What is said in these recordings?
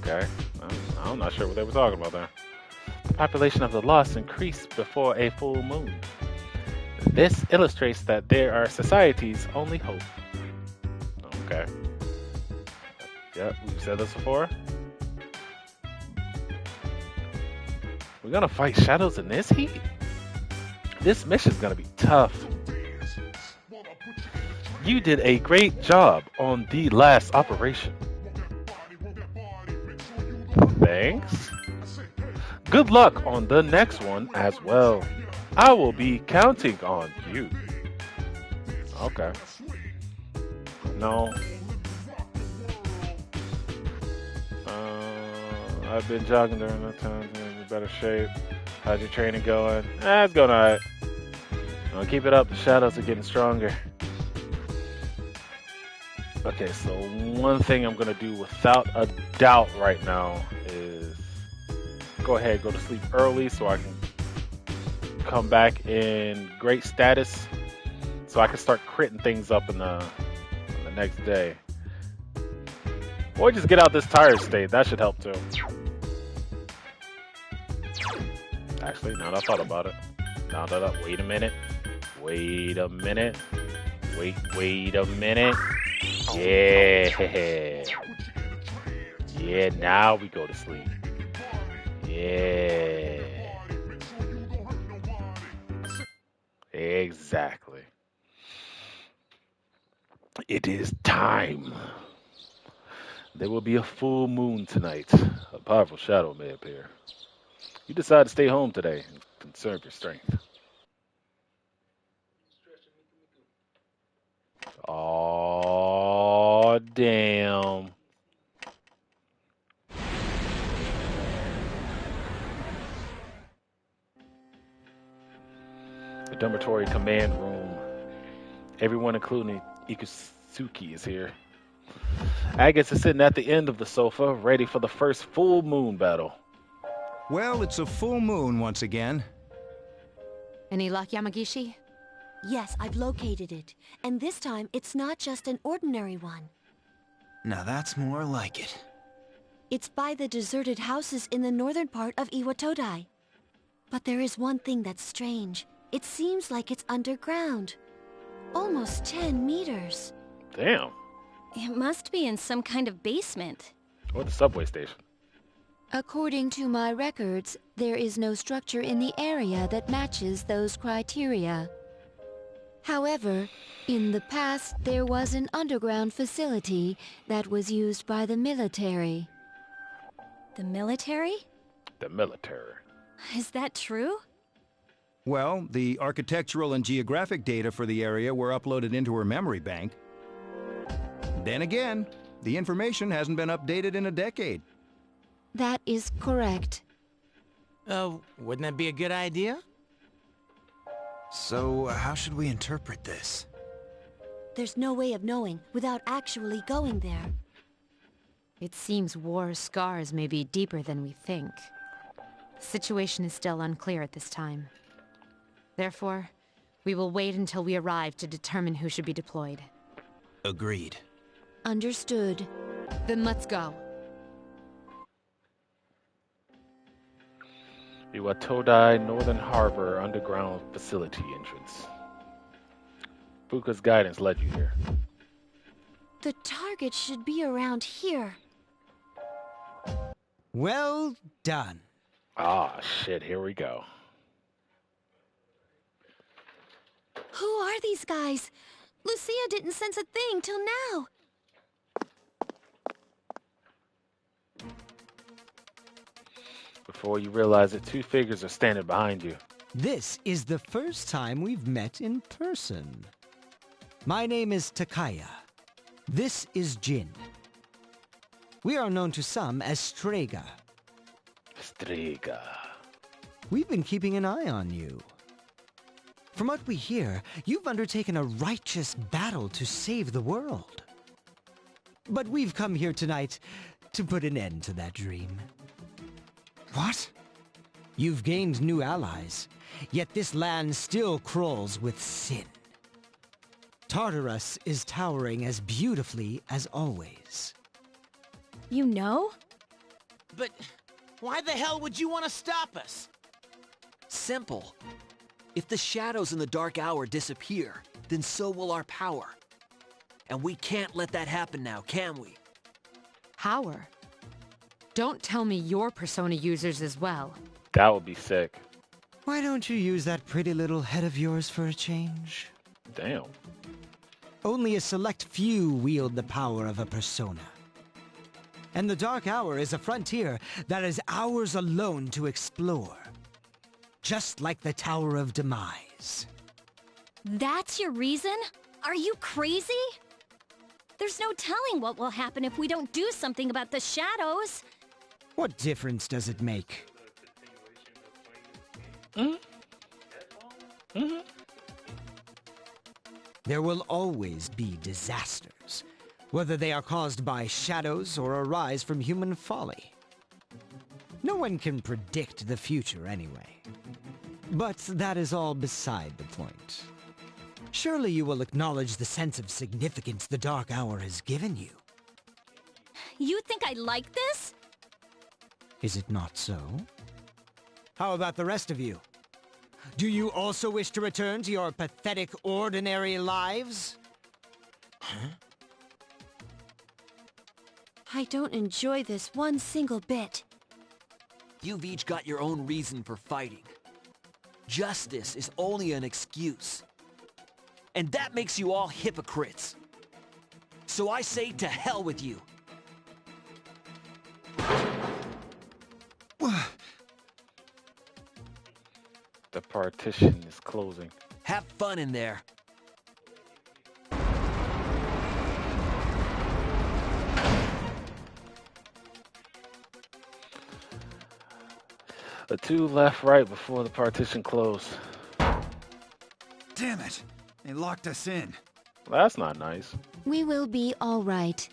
Okay. I'm not sure what they were talking about there. The population of the lost increased before a full moon. This illustrates that there are societies only hope. Okay. Yep, we've said this before. We're gonna fight shadows in this heat? This mission's gonna be tough. You did a great job on the last operation. Thanks. Good luck on the next one as well. I will be counting on you. Okay. No. I've been jogging during that time to be in better shape. How's your training going? It's going alright. Keep it up. The shadows are getting stronger. Okay, so one thing I'm gonna do without a doubt right now is go ahead, go to sleep early so I can come back in great status, so I can start critting things up in the next day, or just get out this tired state. That should help too. Actually, now that I thought about it, wait a minute, wait a minute. Yeah. Yeah, now we go to sleep. Yeah. Exactly. It is time. There will be a full moon tonight. A powerful shadow may appear. You decide to stay home today and conserve your strength. Oh, damn. The dormitory command room. Everyone, including Ikusuki, is here. Agnes is sitting at the end of the sofa, ready for the first full moon battle. Well, it's a full moon once again. Any luck, Yamagishi? Yes, I've located it. And this time, it's not just an ordinary one. Now that's more like it. It's by the deserted houses in the northern part of Iwatodai. But there is one thing that's strange. It seems like it's underground. Almost 10 meters. Damn. It must be in some kind of basement. Or the subway station. According to my records, there is no structure in the area that matches those criteria. However, in the past there was an underground facility that was used by the military. The military? The military. Is that true? Well, the architectural and geographic data for the area were uploaded into her memory bank. Then again, the information hasn't been updated in a decade. That is correct. Wouldn't that be a good idea? So, how should we interpret this? There's no way of knowing without actually going there. It seems war scars may be deeper than we think. The situation is still unclear at this time. Therefore, we will wait until we arrive to determine who should be deployed. Agreed. Understood. Then let's go. Iwatodai Northern Harbor Underground Facility entrance. Fuka's guidance led you here. The target should be around here. Well done. Ah, shit, here we go. Who are these guys? Lucia didn't sense a thing till now. Before you realize it, two figures are standing behind you. This is the first time we've met in person. My name is Takaya. This is Jin. We are known to some as Strega. Strega. We've been keeping an eye on you. From what we hear, you've undertaken a righteous battle to save the world. But we've come here tonight to put an end to that dream. What? You've gained new allies, yet this land still crawls with sin. Tartarus is towering as beautifully as always. You know? But why the hell would you want to stop us? Simple. If the shadows in the dark hour disappear, then so will our power. And we can't let that happen now, can we? Power? Don't tell me you're Persona users as well. That would be sick. Why don't you use that pretty little head of yours for a change? Damn. Only a select few wield the power of a persona. And the Dark Hour is a frontier that is ours alone to explore. Just like the Tower of Demise. That's your reason? Are you crazy? There's no telling what will happen if we don't do something about the shadows. What difference does it make? There will always be disasters, whether they are caused by shadows or arise from human folly. No one can predict the future anyway. But that is all beside the point. Surely you will acknowledge the sense of significance the Dark Hour has given you. You think I like this? Is it not so? How about the rest of you? Do you also wish to return to your pathetic, ordinary lives? Huh? I don't enjoy this one single bit. You've each got your own reason for fighting. Justice is only an excuse. And that makes you all hypocrites. So I say to hell with you. The partition is closing. Have fun in there. The two left right before the partition closed. Damn it! They locked us in. That's not nice. We will be all right.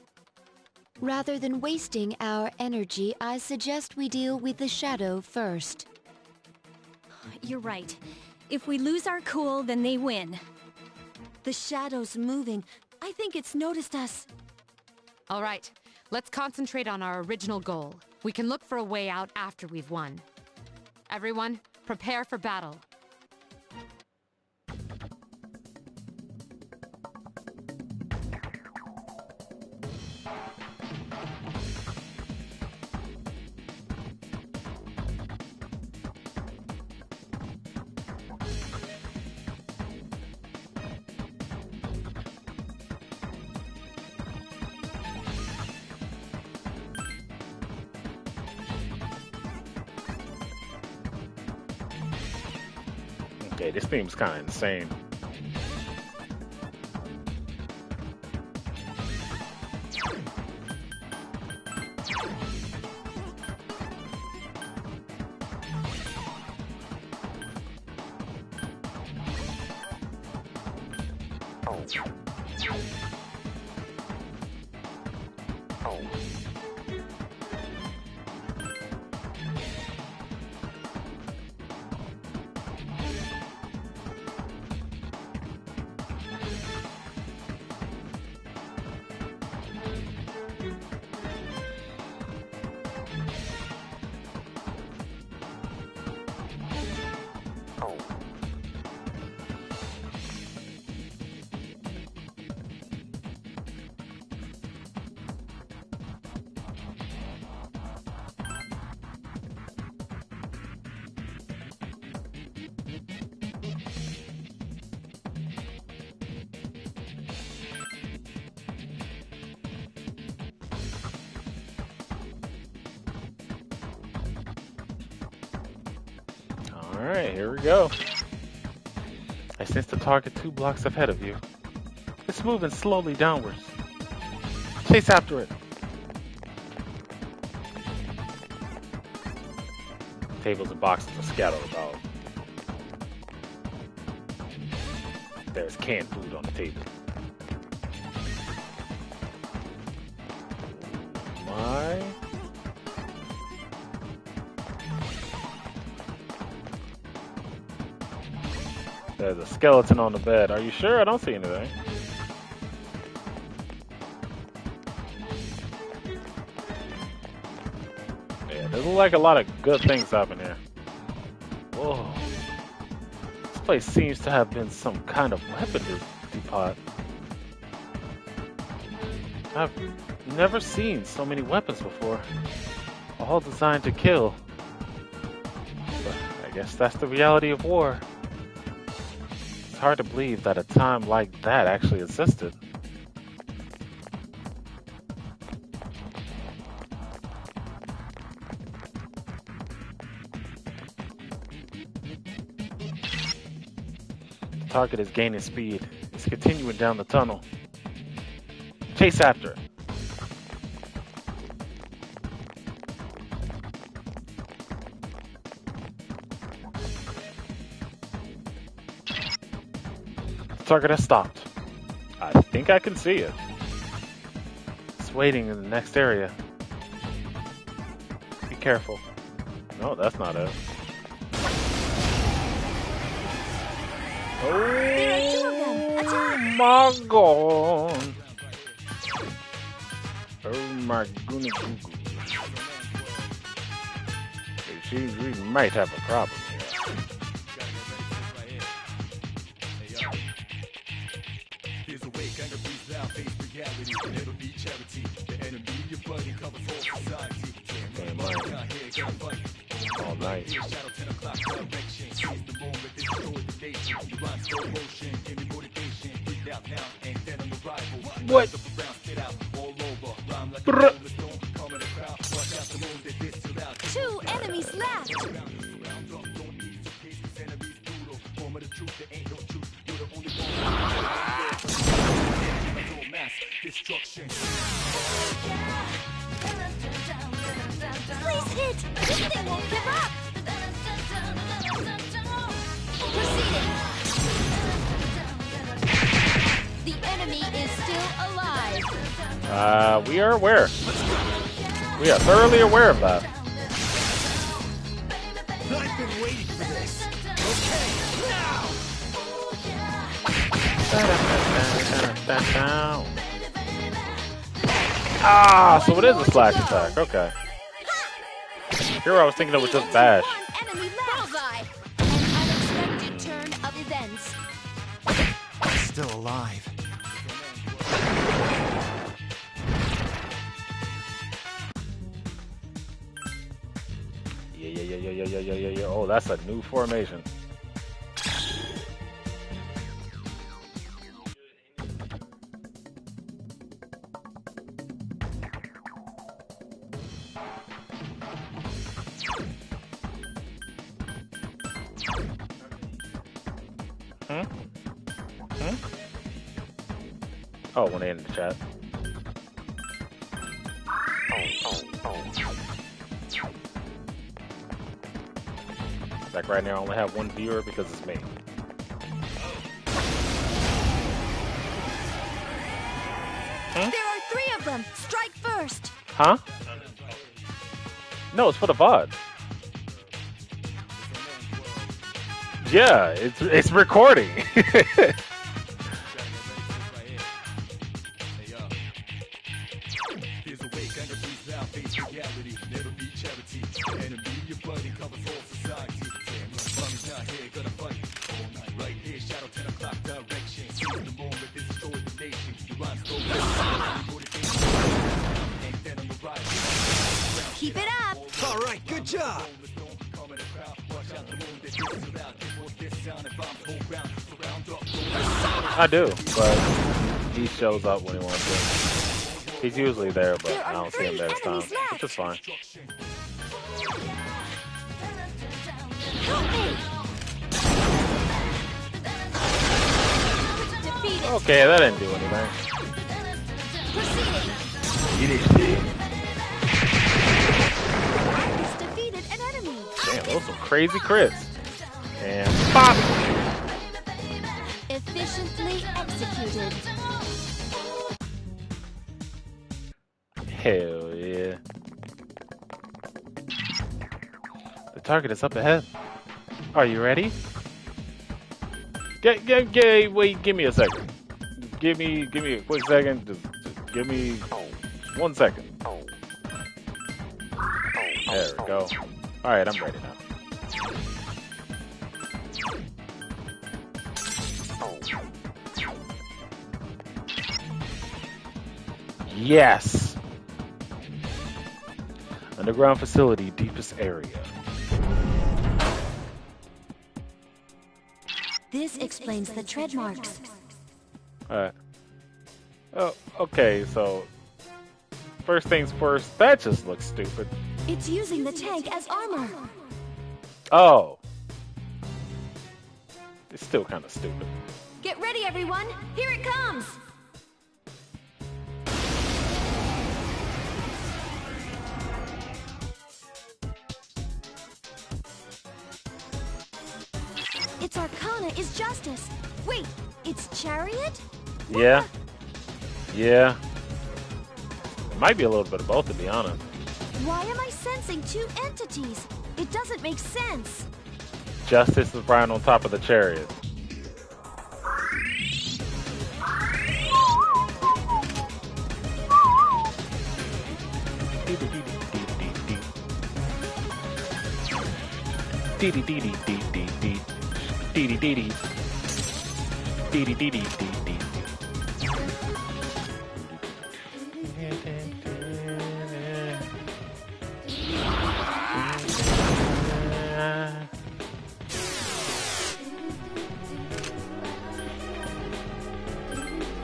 Rather than wasting our energy, I suggest we deal with the shadow first. You're right. If we lose our cool, then they win. The shadow's moving. I think it's noticed us. All right, let's concentrate on our original goal. We can look for a way out after we've won. Everyone, prepare for battle. Okay, this theme's kind of insane. Alright, here we go. I sense the target 2 blocks ahead of you. It's moving slowly downwards. Chase after it. Tables and boxes are scattered about. There's canned food on the table. My. There's a skeleton on the bed. Are you sure? I don't see anything. Yeah, Yeah, there's like a lot of good things happening here. Whoa. This place seems to have been some kind of weapon depot. I've never seen so many weapons before. All designed to kill. But I guess that's the reality of war. It's hard to believe that a time like that actually existed. The target is gaining speed. It's continuing down the tunnel. Chase after it. The target has stopped. I think I can see it. It's waiting in the next area. Be careful. No, that's not it. There are 2 of them! Attack! My God! Oh my goodness. We might have a problem here. All night. What? Brr. 2 enemies left! Please hit! This thing won't give up! Proceeding. The enemy is still alive. We are aware. We are thoroughly aware of that. I've been waiting for this. Okay, now! Ah, so it is a slash attack. Okay. Here I was thinking it was just bash. Enemy bullseye. An unexpected turn of events. Still alive. Yeah. Oh, that's a new formation. Oh, one in the chat. Like right now, I only have one viewer because it's me. There are 3 of them! Strike first! Huh? No, it's for the VOD. Yeah, it's recording. Keep it up! All right, good job! I do, but he shows up when he wants to. He's usually there, but I don't see him there this time, which is fine. Okay, that didn't do anything. You didn't see. He's defeated an enemy! Damn, those are some crazy crits. And pop! Efficiently executed. Hell yeah. The target is up ahead. Are you ready? Wait, give me a second. Give me a quick second. Just give me 1 second. There we go. Alright, I'm ready now. Yes! Underground facility, deepest area. This explains the tread marks. Alright. Oh, okay, so first things first, that just looks stupid. It's using the tank as armor. Oh. It's still kind of stupid. Get ready, everyone. Here it comes. Its arcana is justice. Wait, it's chariot? Yeah. Yeah. It might be a little bit of both, to be honest. Why am I sensing two entities? It doesn't make sense. Justice is riding on top of the chariot.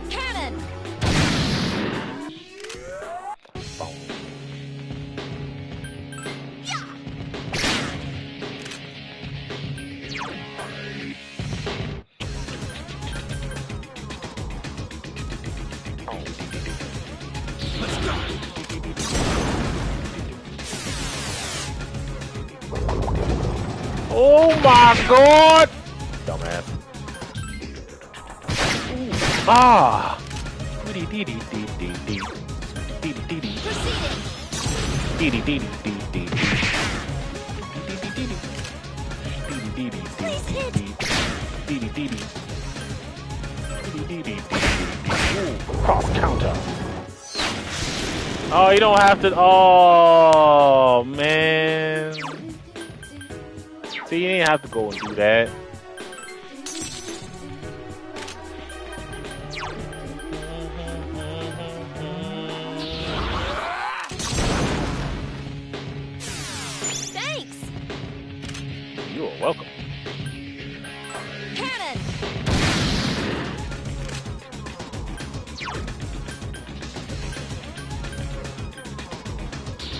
Cannon! Oh my god! Dumbass. Ah! Cross counter. Oh, you don't have to. Oh, man. See, you didn't have to go and do that. Thanks! You are welcome. Cannon!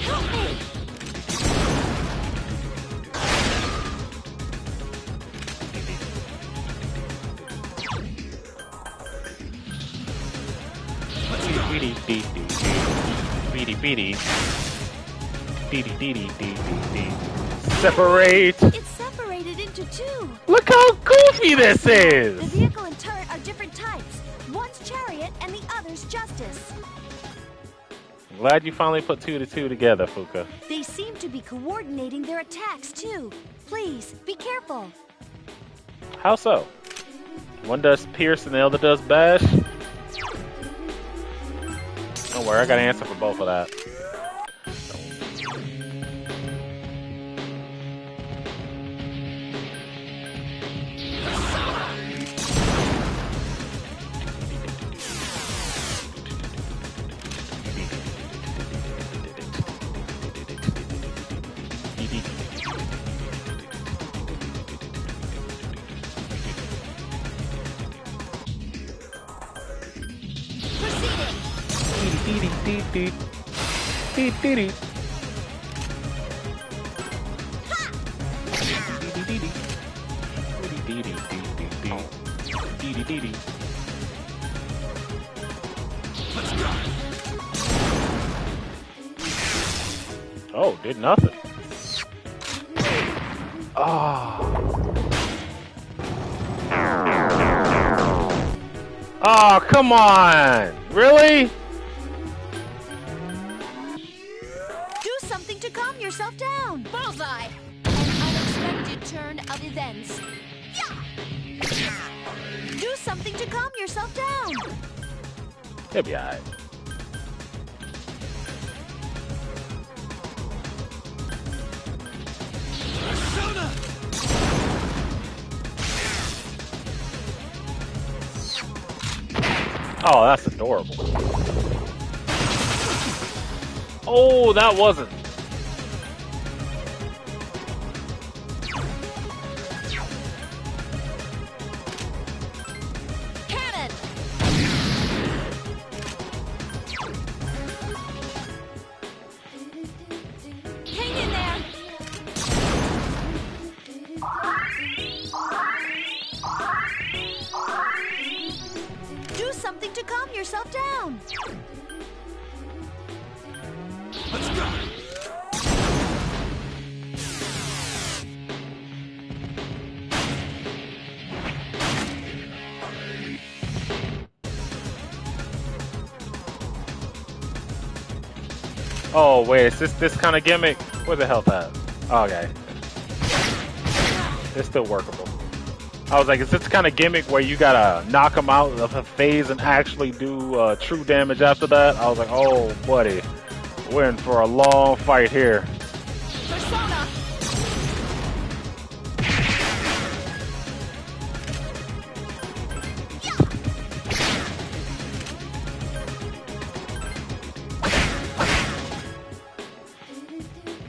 Help me! Separate! It's separated into two. Look how goofy this The is! vehicle and turret are different types. One's chariot and the other's justice. I'm glad you finally put 2 to 2 together, Fuka. They seem to be coordinating their attacks too. Please, be careful. How so? One does pierce and the other does bash? Don't worry, I got an answer for both of that. Oh, did nothing. Oh, come on! Really? Do something to calm yourself down. Bullseye! An unexpected turn of events. Do something to calm yourself down. He'll be alright. Oh, that's adorable. Oh, that wasn't. Cannon! Hang in there! Do something to calm yourself down. Let's go! Oh wait, is this kind of gimmick? Where the hell that? Okay, it's still workable. I was like, is this kind of gimmick where you gotta knock him out of a phase and actually do true damage after that? I was like, oh buddy, we're in for a long fight here. Persona!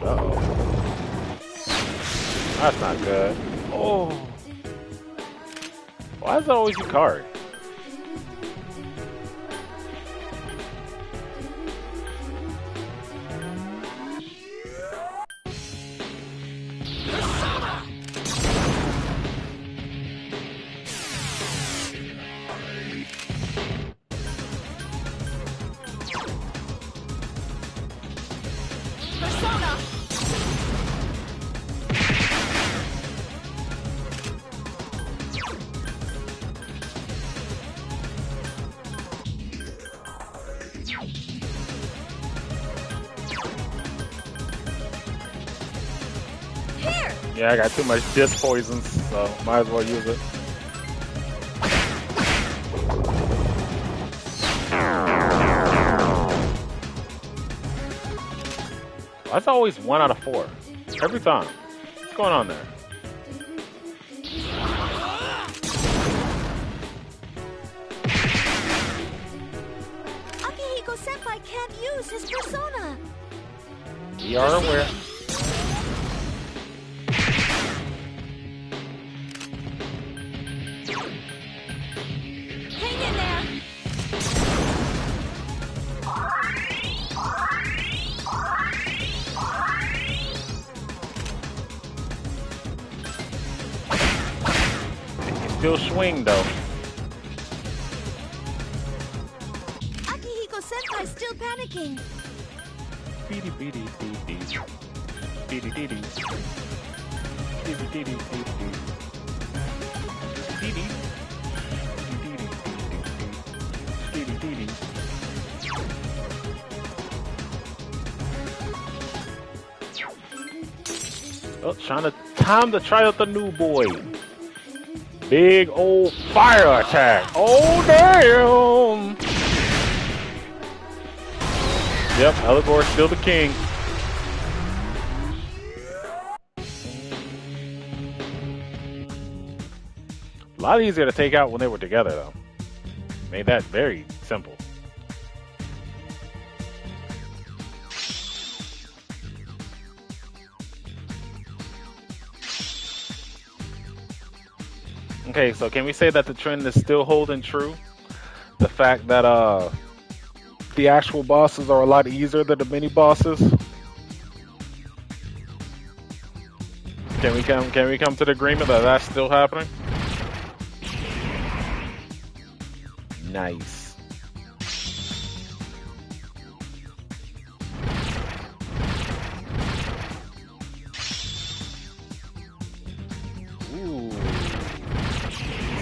Uh-oh. That's not good. Oh. Why is that always Yukari? Persona! Here! Yeah, I got too much disc poisons, so might as well use it. That's always 1 out of 4. Every time. What's going on there? Akihiko-senpai can't use his persona. We are aware. Hang in there! Still swing though. Akihiko-senpai's still panicking. Beady beady dee dee. Beady dee dee. Beady dee dee dee dee. Dee dee. Beady dee dee. Oh, time to try out the new boy. Big old fire attack. Oh damn! Yep, Eligor's still the king. A lot easier to take out when they were together, though. Made that very simple. Okay, so can we say that the trend is still holding true? The fact that the actual bosses are a lot easier than the mini bosses. Can we come to the agreement that that's still happening? Nice. Ooh.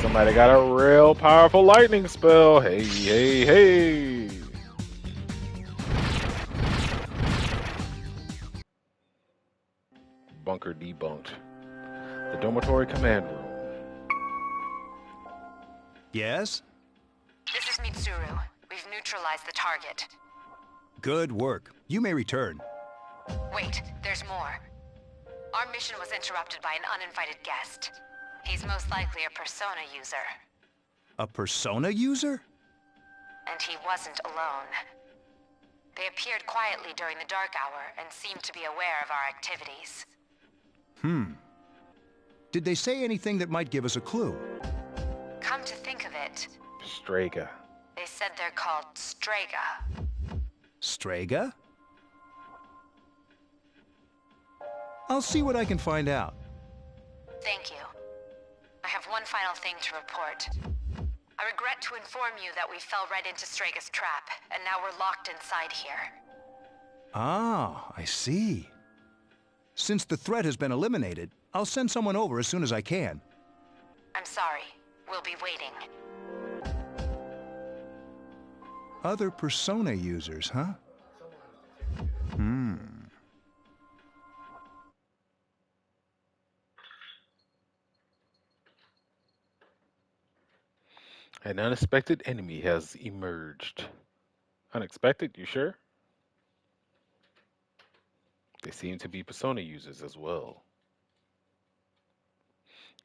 Somebody got a real powerful lightning spell. Hey, hey, hey. Bunker debunked. The dormitory command room. Yes? This is Mitsuru. We've neutralized the target. Good work. You may return. Wait, there's more. Our mission was interrupted by an uninvited guest. He's most likely a persona user. A persona user? and he wasn't alone. They appeared quietly during the dark hour and seemed to be aware of our activities. Did they say anything that might give us a clue? Come to think of it, Strega. they said they're called Strega. Strega? I'll see what I can find out. Thank you. I have one final thing to report. I regret to inform you that we fell right into Strega's trap, and now we're locked inside here. Ah, I see. Since the threat has been eliminated, I'll send someone over as soon as I can. I'm sorry. We'll be waiting. Other Persona users, huh? An unexpected enemy has emerged. Unexpected, you sure? They seem to be Persona users as well.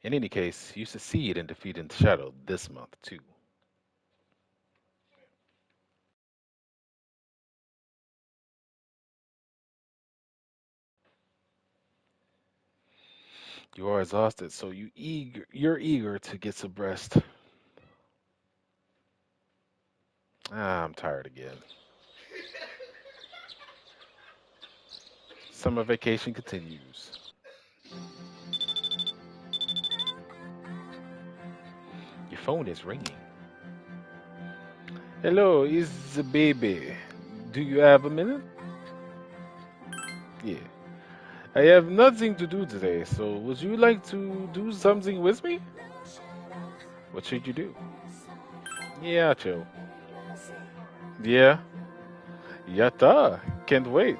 In any case, you succeed in defeating the Shadow this month, too. You are exhausted, so you're eager to get some rest. I'm tired again. Summer vacation continues. Your phone is ringing. Hello, it's the baby. Do you have a minute? Yeah. I have nothing to do today, so would you like to do something with me? What should you do? Yeah, chill. Yeah. Yatta. Can't wait.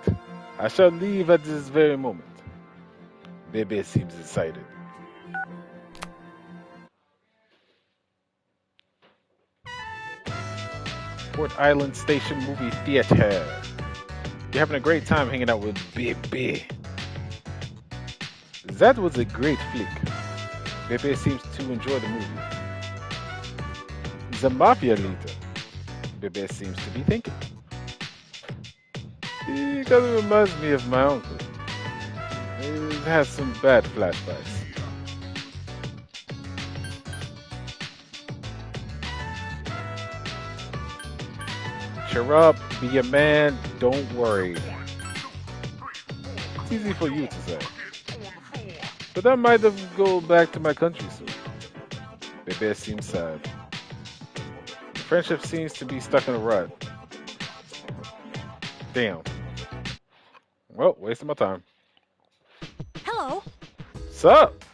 I shall leave at this very moment. Bebe seems excited. Port Island Station Movie Theater. You're having a great time hanging out with Bebe. That was a great flick. Bebe seems to enjoy the movie. The mafia leader. Bebe seems to be thinking. He kind of reminds me of my uncle. He has some bad flashbacks. Cheer up, be a man, don't worry. It's easy for you to say. But I might have go back to my country soon. Bebe seems sad. The friendship seems to be stuck in a rut. Damn. Well, wasting my time. Hello. Sup?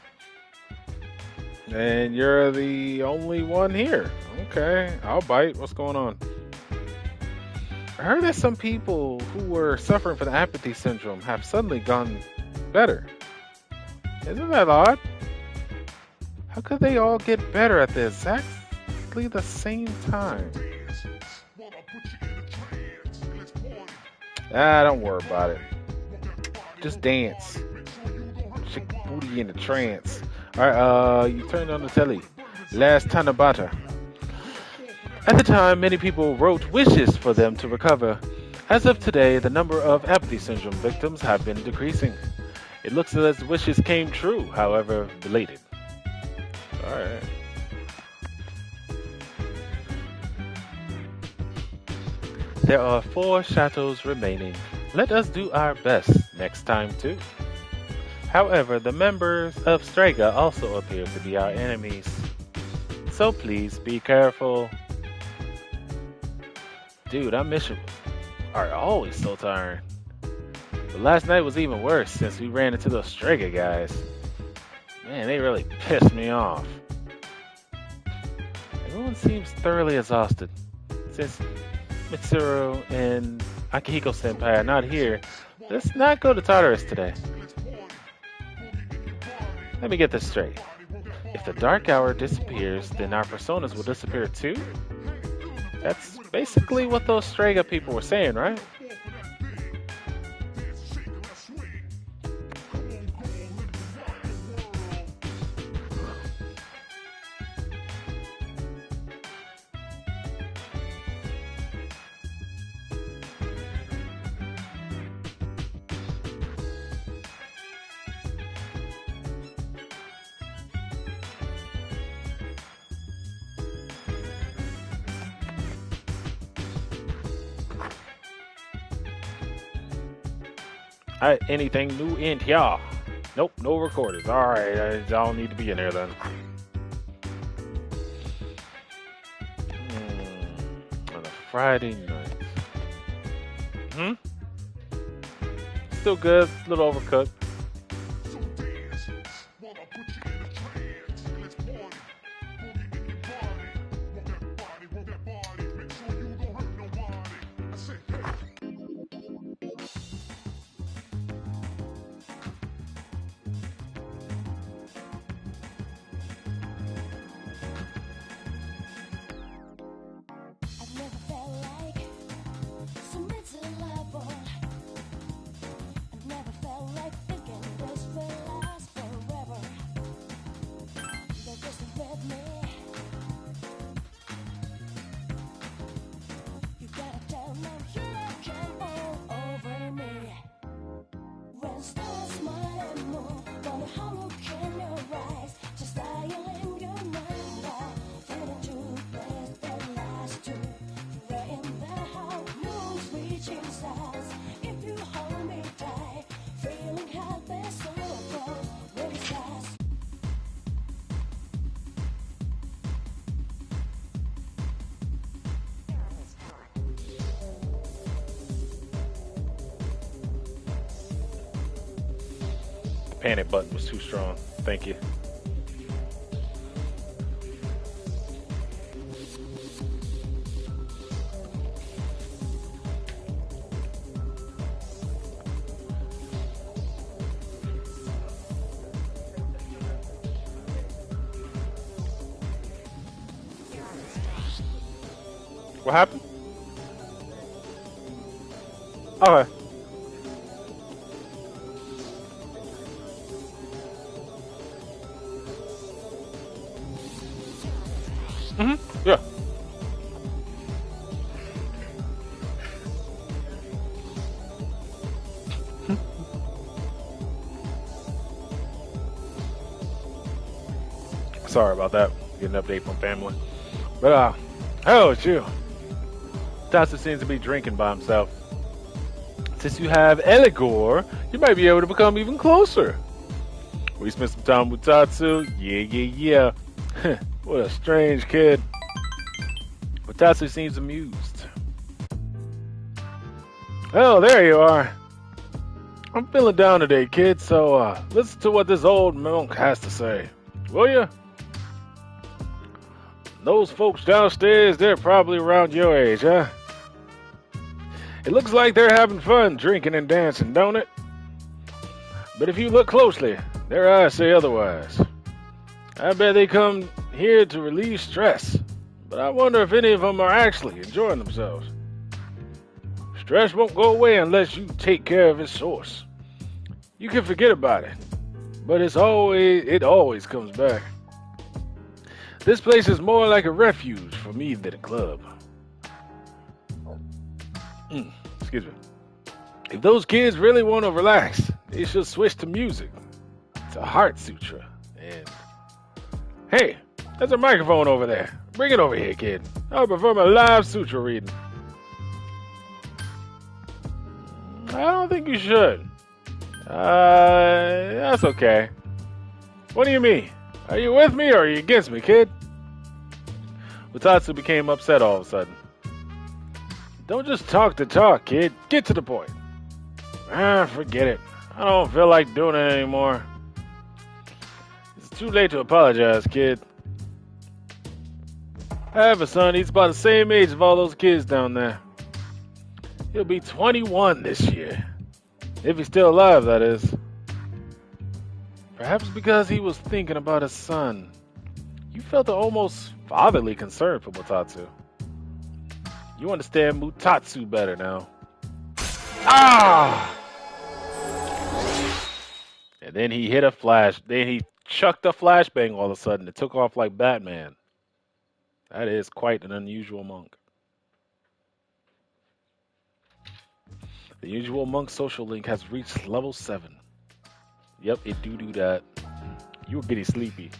And you're the only one here. Okay, I'll bite. What's going on? I heard that some people who were suffering from apathy syndrome have suddenly gone better. Isn't that odd? How could they all get better at the exactly the same time? Don't worry about it. Just dance. Shake the booty in a trance. Alright, you turned on the telly. Last Tanabata. At the time, many people wrote wishes for them to recover. As of today, the number of apathy syndrome victims have been decreasing. It looks as the wishes came true, however belated. Alright. There are 4 chateaus remaining. Let us do our best next time too. However, the members of Strega also appear to be our enemies. So please be careful. Dude, I'm miserable. Are always so tired. But last night was even worse since we ran into those Strega guys. Man, they really pissed me off. Everyone seems thoroughly exhausted. Since Mitsuru and Akihiko-senpai are not here, let's not go to Tartarus today. Let me get this straight. If the dark hour disappears, then our personas will disappear too? That's basically what those Strega people were saying, right? Anything new in here? Nope, no recorders. Alright, I don't need to be in there then. On a Friday night. Still good, a little overcooked. Panic button was too strong. Thank you. What happened? Okay. Yeah. Sorry about that. Get an update from family. But hell, it's you. Tatsu seems to be drinking by himself. Since you have Eligor, you might be able to become even closer. We spent some time with Tatsu. Yeah. What a strange kid. But Tatsu seems amused. Oh, there you are. I'm feeling down today, kid, so listen to what this old monk has to say. Will you? Those folks downstairs, they're probably around your age, huh? It looks like they're having fun drinking and dancing, don't it? But if you look closely, their eyes say otherwise. I bet they come here to relieve stress, but I wonder if any of them are actually enjoying themselves. Stress won't go away unless you take care of its source. You can forget about it, but it always comes back. This place is more like a refuge for me than a club. Excuse me. If those kids really want to relax, they should switch to music, to Heart Sutra, and... Hey, there's a microphone over there. Bring it over here, kid. I'll perform a live sutra reading. I don't think you should. That's okay. What do you mean? Are you with me or are you against me, kid? Utatsu became upset all of a sudden. Don't just talk the talk, kid. Get to the point. Forget it. I don't feel like doing it anymore. It's too late to apologize, kid. I have a son. He's about the same age of all those kids down there. He'll be 21 this year. If he's still alive, that is. Perhaps because he was thinking about his son. You felt an almost fatherly concern for Mutatsu. You understand Mutatsu better now. Ah! And then he hit a flash. Then he chucked a flashbang all of a sudden. It took off like Batman. That is quite an unusual monk. The usual monk social link has reached level 7. Yep, it do that. You were getting sleepy.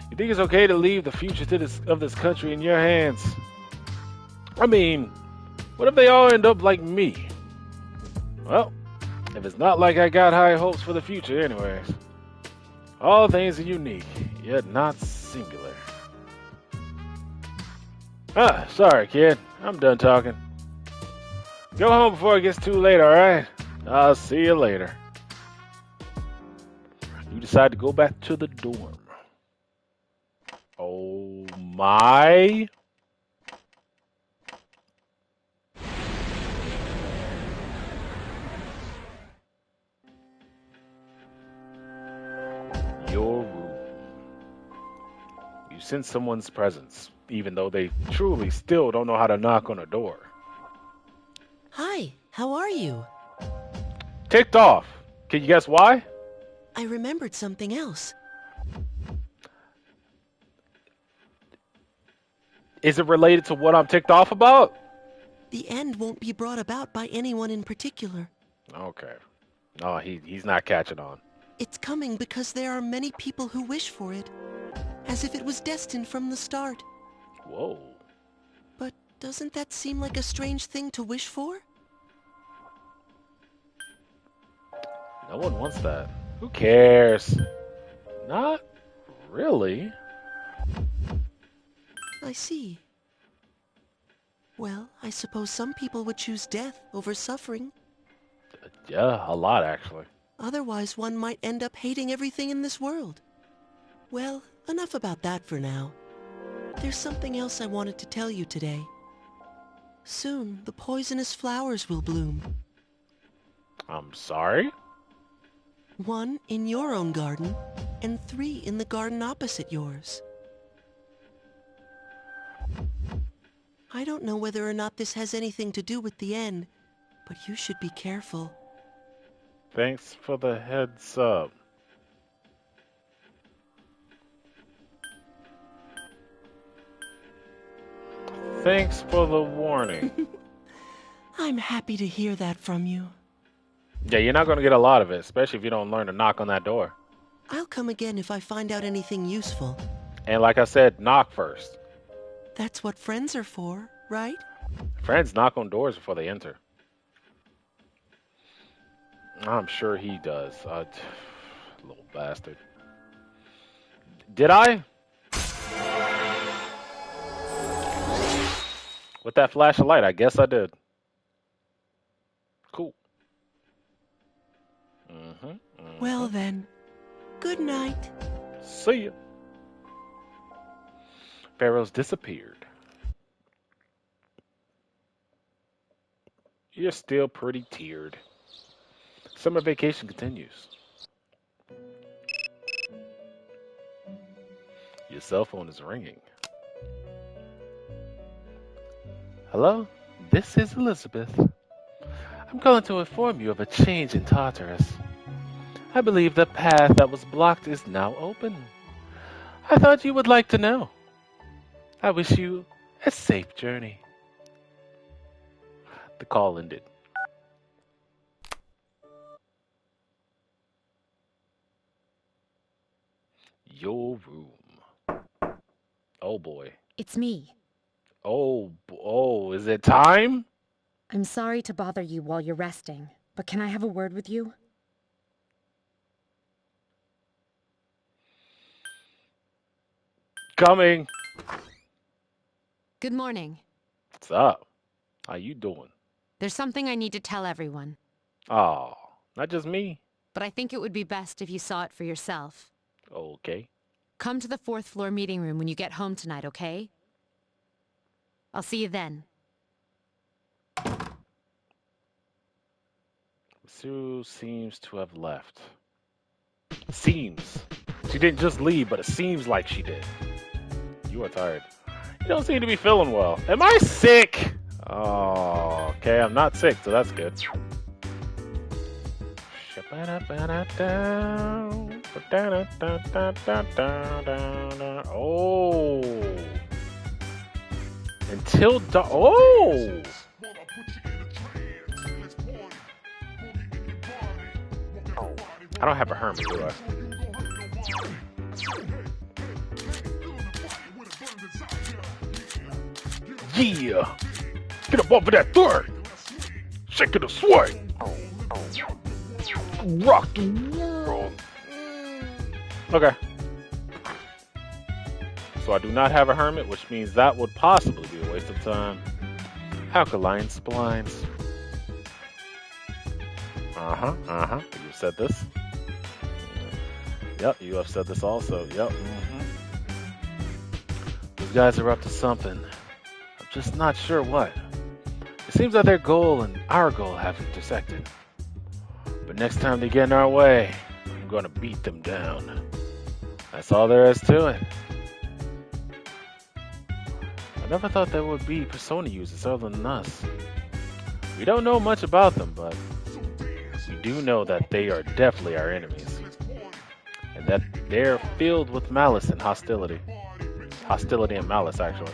You think it's okay to leave the future of this country in your hands? I mean, what if they all end up like me? Well, If it's not like I got high hopes for the future anyways. All things are unique, yet not singular. Ah, sorry, kid. I'm done talking. Go home before it gets too late, alright? I'll see you later. You decide to go back to the dorm. Oh my. Your room. You sense someone's presence, even though they truly still don't know how to knock on a door. Hi, how are you? Ticked off. Can you guess why? I remembered something else. Is it related to what I'm ticked off about? The end won't be brought about by anyone in particular. Okay. No, he's not catching on. It's coming because there are many people who wish for it, as if it was destined from the start. Whoa. But doesn't that seem like a strange thing to wish for? No one wants that. Who cares? Not really. I see. Well, I suppose some people would choose death over suffering. Yeah, a lot actually. Otherwise, one might end up hating everything in this world. Well, enough about that for now. There's something else I wanted to tell you today. Soon, the poisonous flowers will bloom. I'm sorry? 1 in your own garden, and 3 in the garden opposite yours. I don't know whether or not this has anything to do with the end, but you should be careful. Thanks for the heads up. Thanks for the warning. I'm happy to hear that from you. Yeah, you're not going to get a lot of it, especially if you don't learn to knock on that door. I'll come again if I find out anything useful. And like I said, knock first. That's what friends are for, right? Friends knock on doors before they enter. I'm sure he does. Little bastard. Did I? With that flash of light, I guess I did. Cool. Well then, good night. See ya. Pharaoh's disappeared. You're still pretty teared. Summer vacation continues. Your cell phone is ringing. Hello, this is Elizabeth. I'm calling to inform you of a change in Tartarus. I believe the path that was blocked is now open. I thought you would like to know. I wish you a safe journey. The call ended. Your room. Oh boy. It's me. Oh, is it time? I'm sorry to bother you while you're resting, but can I have a word with you? Coming. Good morning. What's up? How you doing? There's something I need to tell everyone. Oh, not just me. But I think it would be best if you saw it for yourself. Okay. Come to the 4th floor meeting room when you get home tonight, okay? I'll see you then. Sue seems to have left. Seems. She didn't just leave, but it seems like she did. You are tired. You don't seem to be feeling well. Am I sick? Oh, okay, I'm not sick, so that's good. Oh. Until dawn. Oh. I don't have a hermit, do I? Yeah! Get up off of that third! Shake it a sway! rock the world. Okay. So I do not have a hermit, which means that would possibly be a waste of time. Alkaline splines. You said this. Yep, you have said this also. Yep. Those guys are up to something. I'm just not sure what. It seems that their goal and our goal have intersected. But next time they get in our way, I'm gonna beat them down. That's all there is to it. I never thought there would be Persona users other than us. We don't know much about them, but we do know that they are definitely our enemies. And that they're filled with malice and hostility. Hostility and malice, actually.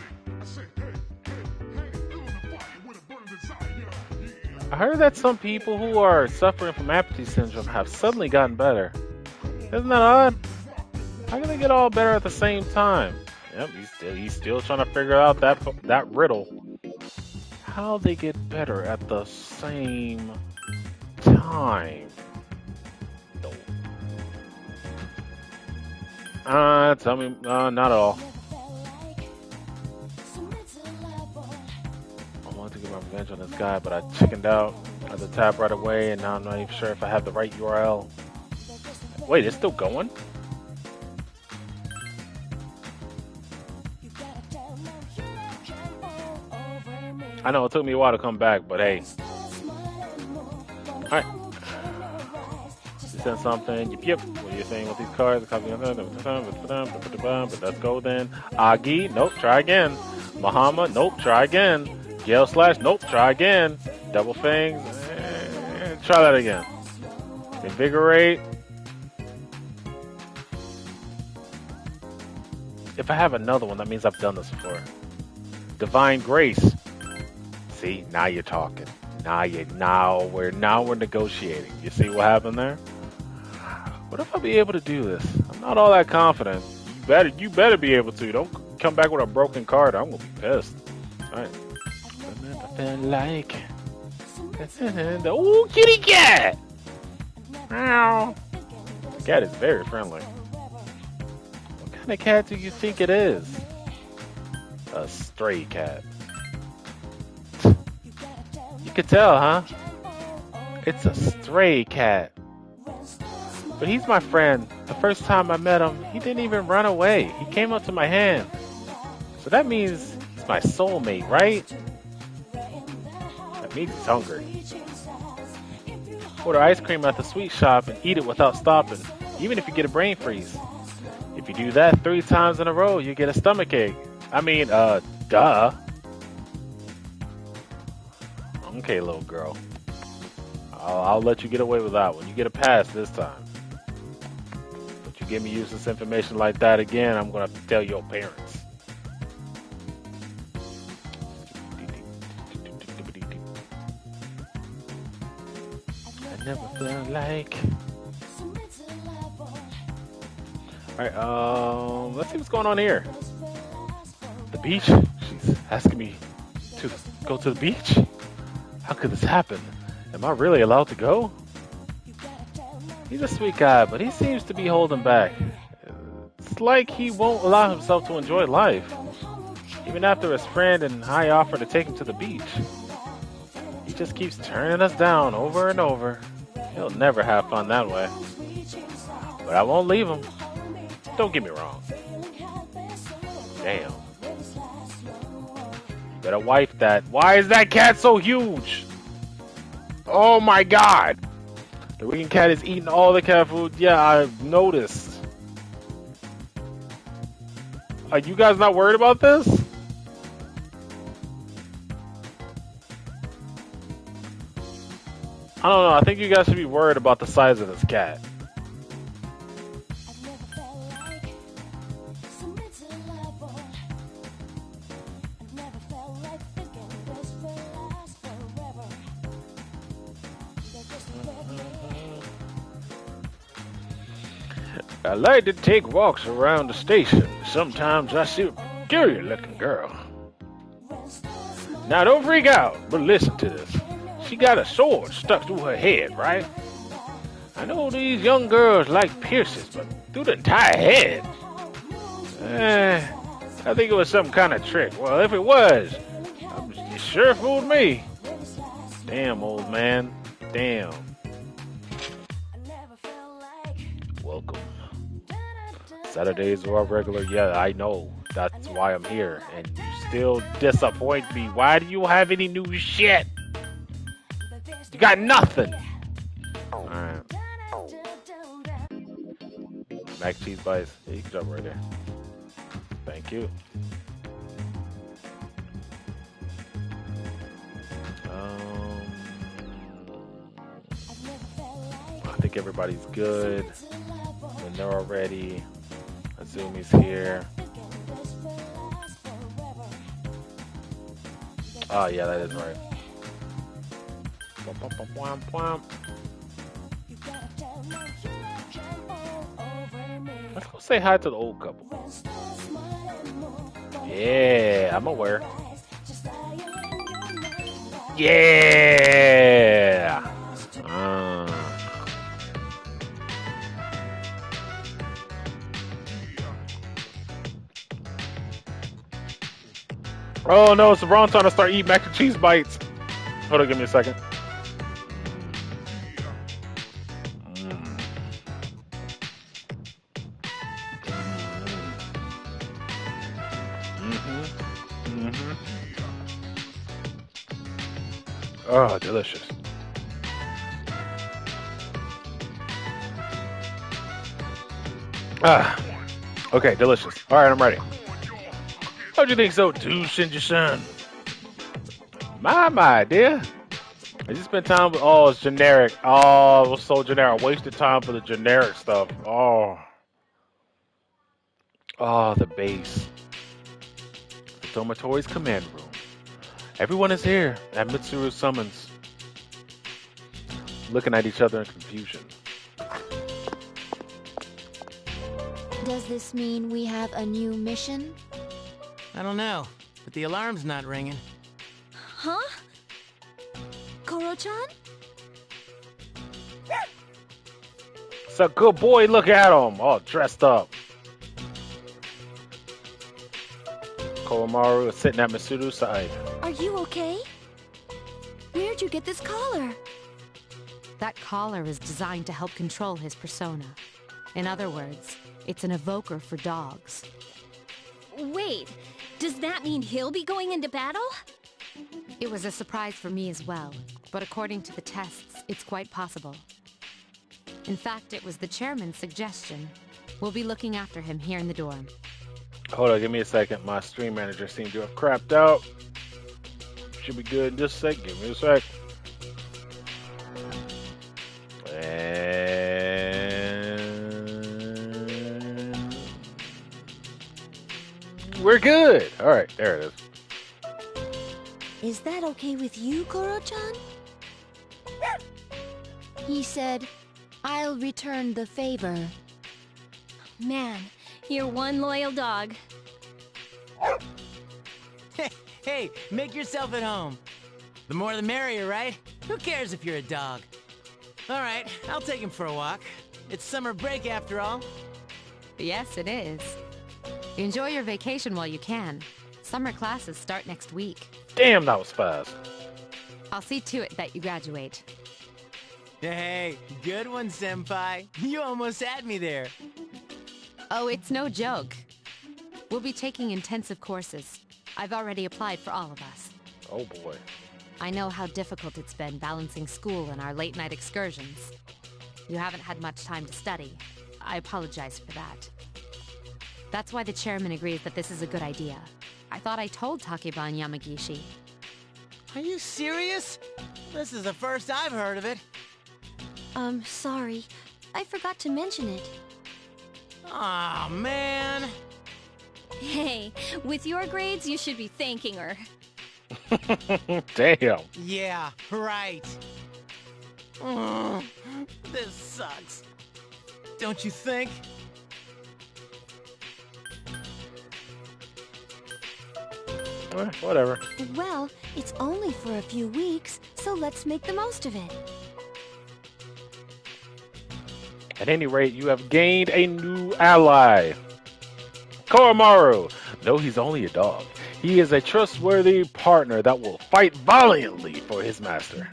I heard that some people who are suffering from apathy syndrome have suddenly gotten better. Isn't that odd? How can they get all better at the same time? Yep, he's still trying to figure out that riddle. How they get better at the same time? Tell me, not at all. I wanted to get my revenge on this guy, but I chickened out at the tab right away, and now I'm not even sure if I have the right URL. Wait, it's still going? I know it took me a while to come back, but hey. Alright. You sent something. Yep. What are you saying with these cards? But let's go then. Agi. Nope. Try again. Muhammad. Nope. Try again. Gale Slash. Nope. Try again. Double Fangs. Try that again. Invigorate. If I have another one, that means I've done this before. Divine Grace. See, now you're talking. Now we're negotiating. You see what happened there? What if I'll be able to do this? I'm not all that confident. You better be able to. Don't come back with a broken card. I'm gonna be pissed. Alright. Ooh, kitty cat! Meow. The cat is very friendly. What kind of cat do you think it is? A stray cat. You could tell, huh? It's a stray cat. But he's my friend. The first time I met him, he didn't even run away. He came up to my hand. So that means he's my soulmate, right? That means he's hungry. Order ice cream at the sweet shop and eat it without stopping, even if you get a brain freeze. If you do that 3 times in a row, you get a stomachache. I mean, duh. Okay, little girl. I'll let you get away with that one. You get a pass this time. But you give me useless information like that again, I'm gonna tell your parents. I never felt like. Alright, let's see what's going on here. The beach? She's asking me to go to the beach? How could this happen? Am I really allowed to go? He's a sweet guy, but he seems to be holding back. It's like he won't allow himself to enjoy life. Even after his friend and I offer to take him to the beach. He just keeps turning us down over and over. He'll never have fun that way. But I won't leave him. Don't get me wrong. Damn. Better wife that. Why is that cat so huge? Oh my god. The Rican cat is eating all the cat food. Yeah, I've noticed. Are you guys not worried about this? I don't know. I think you guys should be worried about the size of this cat. I like to take walks around the station. Sometimes I see a peculiar looking girl. Now don't freak out, but listen to this. She got a sword stuck through her head, right? I know these young girls like piercings, but through the entire head? I think it was some kind of trick. Well, if it was, it sure fooled me. Damn, old man. Damn. Welcome. Saturdays are regular. Yeah, I know. That's why I'm here. And you still disappoint me. Why do you have any new shit? You got nothing. Alright. Mac and cheese bites. Yeah, you can jump right there. Thank you. I think everybody's good. And they're already. Azumi's here. Oh yeah, that is right. Let's go say hi to the old couple. Yeah, I'm aware. Yeah. Oh no, it's the wrong time to start eating mac and cheese bites. Hold on, give me a second. Oh, delicious. Okay, delicious. All right, I'm ready. How'd you think so, too, Shinji-san? My idea. I just spent time with, oh, it's generic. Oh, it was so generic. I wasted time for the generic stuff. Oh, the base. The Tomatori's command room. Everyone is here at Mitsuru's summons. Looking at each other in confusion. Does this mean we have a new mission? I don't know, but the alarm's not ringing. Huh? Koro-chan? It's a good boy, look at him, all dressed up. Komaru is sitting at Mitsuru's side. Are you okay? Where'd you get this collar? That collar is designed to help control his persona. In other words, it's an evoker for dogs. Wait, does that mean he'll be going into battle? It was a surprise for me as well, but according to the tests, it's quite possible. In fact, it was the chairman's suggestion. We'll be looking after him here in the dorm. Hold on, give me a second. My stream manager seemed to have crapped out. Should be good in just a sec. Give me a sec. And we're good. All right, there it is. Is that okay with you, Koro-chan? He said, I'll return the favor. Man, you're one loyal dog. Hey, make yourself at home. The more the merrier, right? Who cares if you're a dog? All right, I'll take him for a walk. It's summer break after all. Yes, it is. Enjoy your vacation while you can. Summer classes start next week. Damn, that was fast. I'll see to it that you graduate. Hey, good one, Senpai. You almost had me there. Oh, it's no joke. We'll be taking intensive courses. I've already applied for all of us. Oh boy. I know how difficult it's been balancing school and our late-night excursions. You haven't had much time to study. I apologize for that. That's why the chairman agrees that this is a good idea. I thought I told Takeba and Yamagishi. Are you serious? This is the first I've heard of it. Sorry. I forgot to mention it. Aw, man. Hey, with your grades, you should be thanking her. Damn. Yeah, right. This sucks. Don't you think? Whatever. Well, it's only for a few weeks, so let's make the most of it. At any rate, you have gained a new ally. Koromaru. Though he's only a dog, he is a trustworthy partner that will fight valiantly for his master.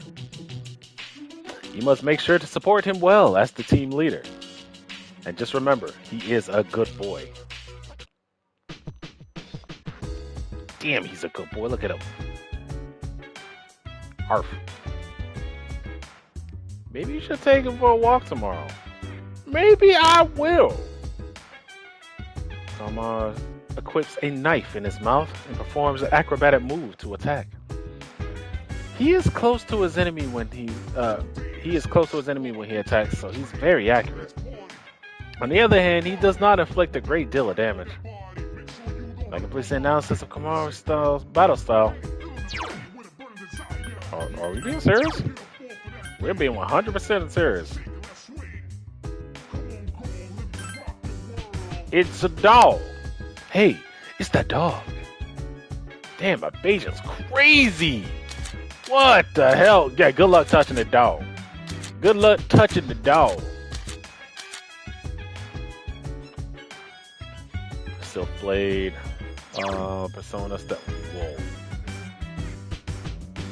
You must make sure to support him well as the team leader. And just remember, he is a good boy. Damn, he's a good boy. Look at him. Arf. Maybe you should take him for a walk tomorrow. Maybe I will. Kama equips a knife in his mouth and performs an acrobatic move to attack. He is close to his enemy when he attacks, so he's very accurate. On the other hand, he does not inflict a great deal of damage. I can place the analysis of Kamaru's battle style. Are we being serious? We're being 100% serious. It's a dog. Hey, it's that dog. Damn, my Bajan's crazy. What the hell? Yeah, good luck touching the dog. Good luck touching the dog. Silk Blade. Persona step. Whoa.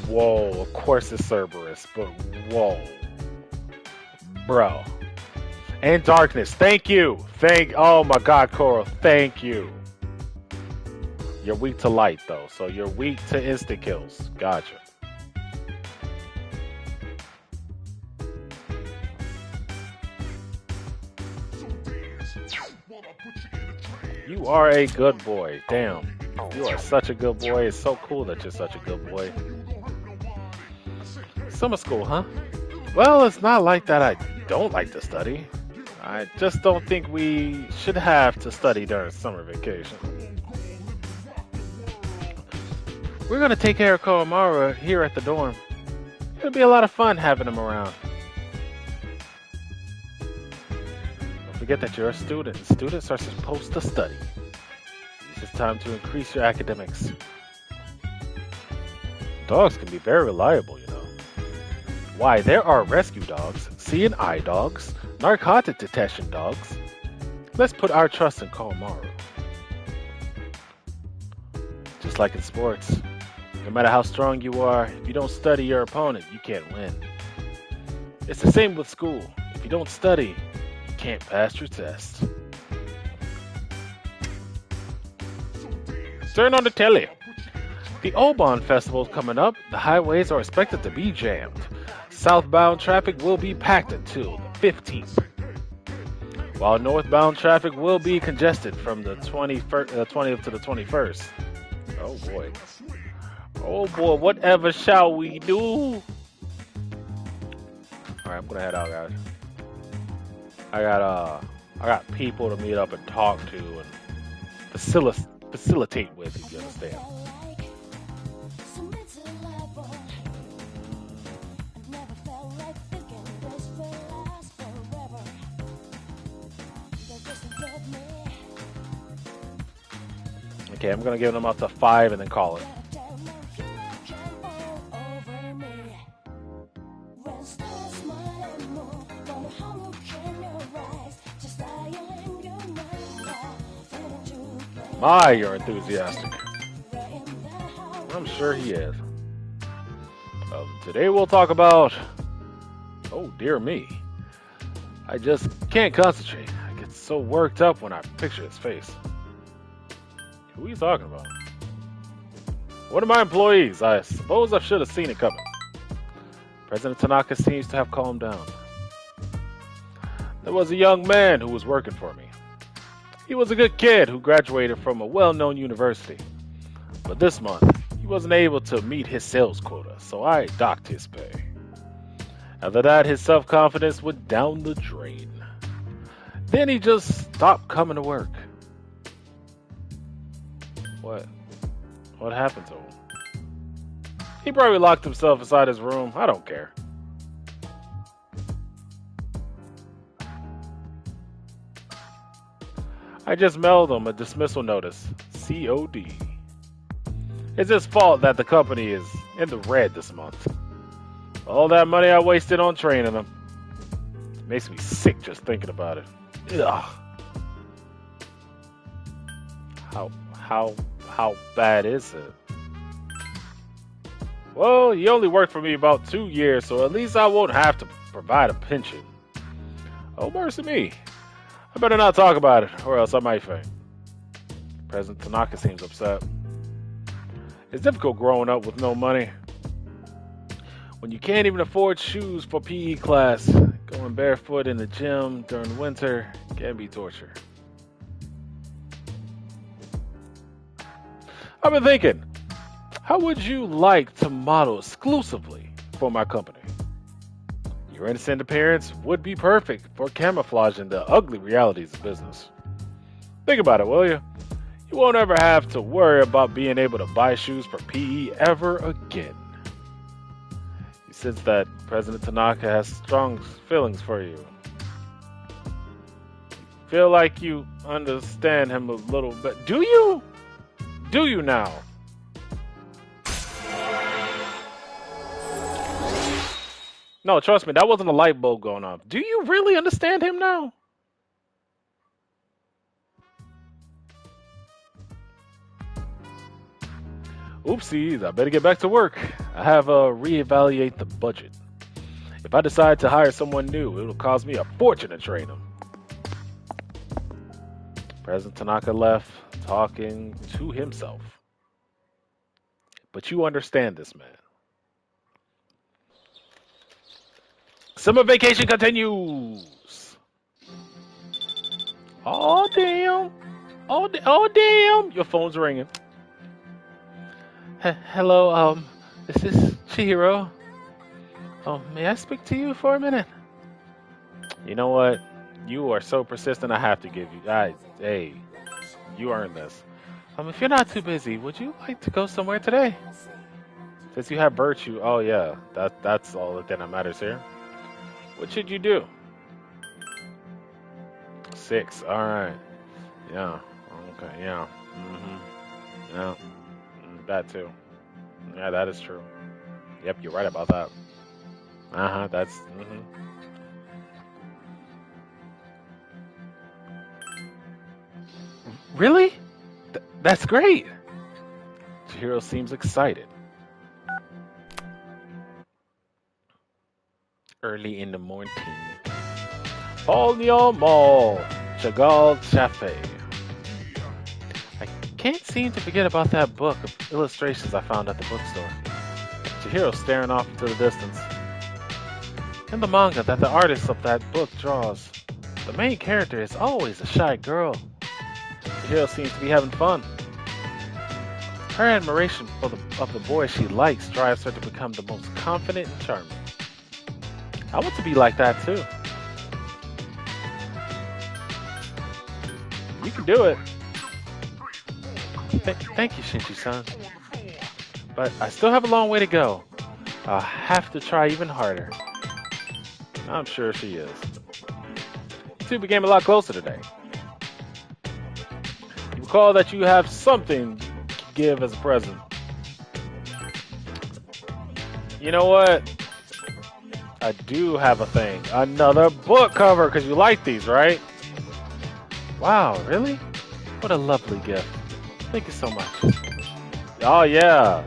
Whoa, of course it's Cerberus, but whoa. Bro. And Darkness, thank you. Oh my god, Coral, thank you. You're weak to light though, so you're weak to instant kills. Gotcha. You are a good boy. Damn. You are such a good boy. It's so cool that you're such a good boy. Summer school, huh? Well, it's not like that I don't like to study. I just don't think we should have to study during summer vacation. We're gonna take care of Koromaru here at the dorm. It'll be a lot of fun having him around. Don't forget that you're a student. Students are supposed to study. It's time to increase your academics. Dogs can be very reliable, you know. Why, there are rescue dogs, C&I dogs, narcotic detection dogs. Let's put our trust in Koromaru. Just like in sports, no matter how strong you are, if you don't study your opponent, you can't win. It's the same with school. If you don't study, you can't pass your test. Turn on the telly. The Obon Festival is coming up. The highways are expected to be jammed. Southbound traffic will be packed until the 15th, while northbound traffic will be congested from the 20th to the 21st. Oh boy. Oh boy, whatever shall we do? Alright, I'm gonna head out, guys. I got people to meet up and talk to and facilitate with, if you understand. Okay, I'm gonna give them up to 5 and then call it. My, you're enthusiastic. I'm sure he is. Today we'll talk about... Oh, dear me. I just can't concentrate. I get so worked up when I picture his face. Who are you talking about? One of my employees. I suppose I should have seen it coming. President Tanaka seems to have calmed down. There was a young man who was working for me. He was a good kid who graduated from a well-known university. But this month, he wasn't able to meet his sales quota, so I docked his pay. After that, his self-confidence went down the drain. Then he just stopped coming to work. What happened to him? He probably locked himself inside his room. I don't care. I just mailed him a dismissal notice. COD. It's his fault that the company is in the red this month. All that money I wasted on training him. Makes me sick just thinking about it. Ugh. How bad is it? Well, he only worked for me about 2 years, so at least I won't have to provide a pension. Oh, mercy me. I better not talk about it, or else I might faint. President Tanaka seems upset. It's difficult growing up with no money. When you can't even afford shoes for PE class, going barefoot in the gym during winter can be torture. I've been thinking, how would you like to model exclusively for my company? Your innocent appearance would be perfect for camouflaging the ugly realities of business. Think about it, will you? You won't ever have to worry about being able to buy shoes for PE ever again. You sense that President Tanaka has strong feelings for you. You feel like you understand him a little bit. Do you? Do you now? No, trust me, that wasn't a light bulb going off. Do you really understand him now? Oopsies, I better get back to work. I have reevaluate the budget. If I decide to hire someone new, it'll cost me a fortune to train them. President Tanaka left, talking to himself. But you understand this, man. Summer vacation continues. Oh, damn. Oh, damn. Your phone's ringing. Hello, this is Chihiro. May I speak to you for a minute? You know what? You are so persistent, I have to give you. Hey, you earned this. If you're not too busy, would you like to go somewhere today? Since you have virtue, oh yeah, that's all that matters here. What should you do? 6, alright. Yeah, okay, yeah. Yeah, that too. Yeah, that is true. Yep, you're right about that. That's, Really? That's great! Chihiro seems excited. Early in the morning. Paulnion Mall, Chagall Cafe. I can't seem to forget about that book of illustrations I found at the bookstore. Chihiro staring off into the distance. In the manga that the artist of that book draws, the main character is always a shy girl. Chihiro seems to be having fun. Her admiration of the boy she likes drives her to become the most confident and charming. I want to be like that too. You can do it. Thank you, Shinji-san. But I still have a long way to go. I'll have to try even harder. I'm sure she is. You two became a lot closer today. You recall that you have something to give as a present. You know what? I do have a thing. Another book cover, because you like these, right? Wow, really? What a lovely gift. Thank you so much. Oh, yeah.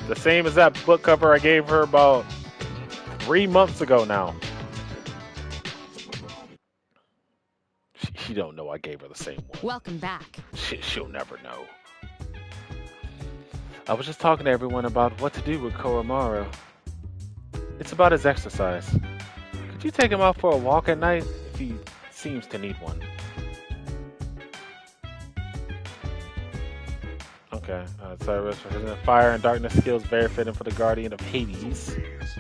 The same as that book cover I gave her about 3 months ago now. She don't know I gave her the same one. Welcome back. She'll never know. I was just talking to everyone about what to do with Koromaru. It's about his exercise. Could you take him out for a walk at night if he seems to need one? Okay. Service for his fire and darkness skills very fitting for the guardian of Hades.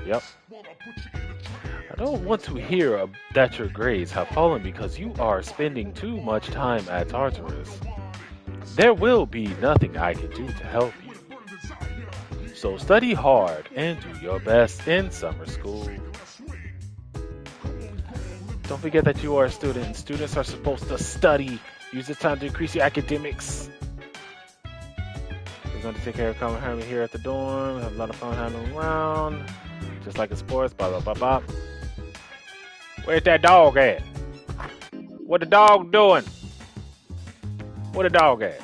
Yep. I don't want to hear that your grades have fallen because you are spending too much time at Tartarus. There will be nothing I can do to help you. So study hard and do your best in summer school. Don't forget that you are a student and students are supposed to study. Use this time to increase your academics. We're going to take care of Cometh here at the dorm. Have a lot of fun having around. Just like in sports, blah, blah, blah, blah. Where's that dog at? What the dog doing? Where the dog at?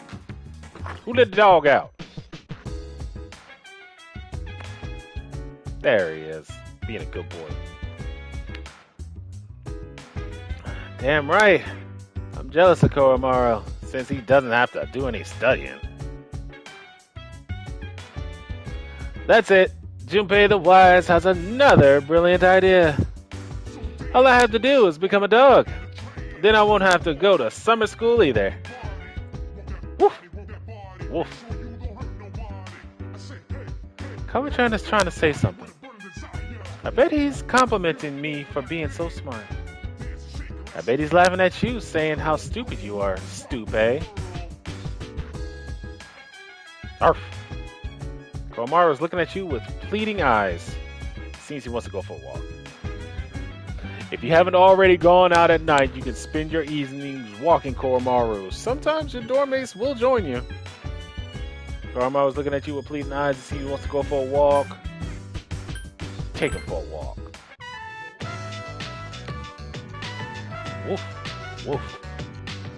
Who let the dog out? There he is, being a good boy. Damn right. I'm jealous of Koromaru, since he doesn't have to do any studying. That's it. Junpei the Wise has another brilliant idea. All I have to do is become a dog. Then I won't have to go to summer school either. Woof. Woof. Cometh is trying to say something. I bet he's complimenting me for being so smart. I bet he's laughing at you, saying how stupid you are, stupid. Arf. Koromaru's looking at you with pleading eyes. Seems he wants to go for a walk. If you haven't already gone out at night, you can spend your evenings walking, Koromaru. Sometimes your dorm mates will join you. Koromaru's looking at you with pleading eyes to see he wants to go for a walk. Take him for a walk. Woof, woof,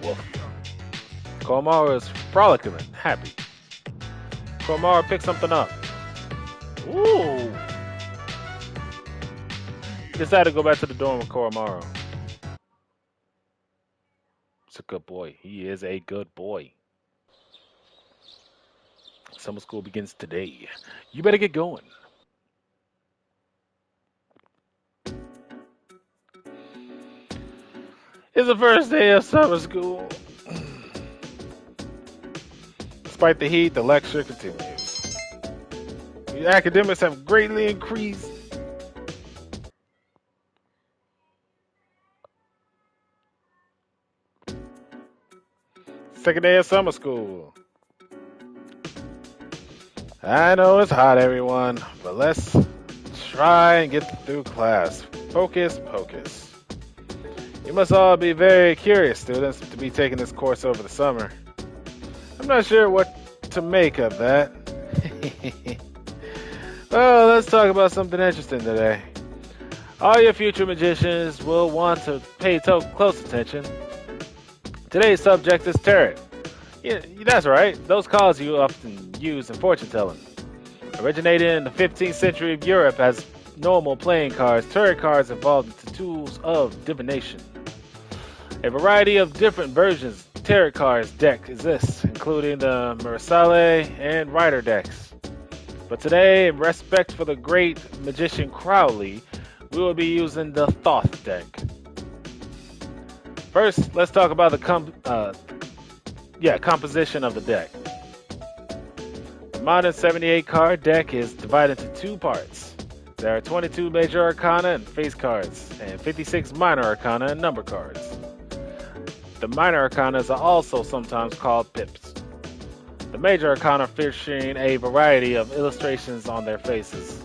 woof. Koromaru is frolicking and happy. Koromaru picks something up. Ooh! He decided to go back to the dorm with Koromaru. He's a good boy. He is a good boy. Summer school begins today. You better get going. It's the first day of summer school. Despite the heat, the lecture continues. The academics have greatly increased. Second day of summer school. I know it's hot, everyone, but let's try and get through class. Focus, pocus. You must all be very curious students to be taking this course over the summer. I'm not sure what to make of that. Well, let's talk about something interesting today. All your future magicians will want to pay close attention. Today's subject is tarot. Yeah, that's right. Those cards you often use in fortune telling. Originated in the 15th century of Europe as normal playing cards, tarot cards evolved into tools of divination. A variety of different versions of tarot cards deck exists, including the Marisale and Rider decks. But today, in respect for the great magician Crowley, we will be using the Thoth deck. First, let's talk about the composition of the deck. The modern 78 card deck is divided into two parts. There are 22 major arcana and face cards, and 56 minor arcana and number cards. The minor arcana are also sometimes called pips. The major arcana featuring a variety of illustrations on their faces,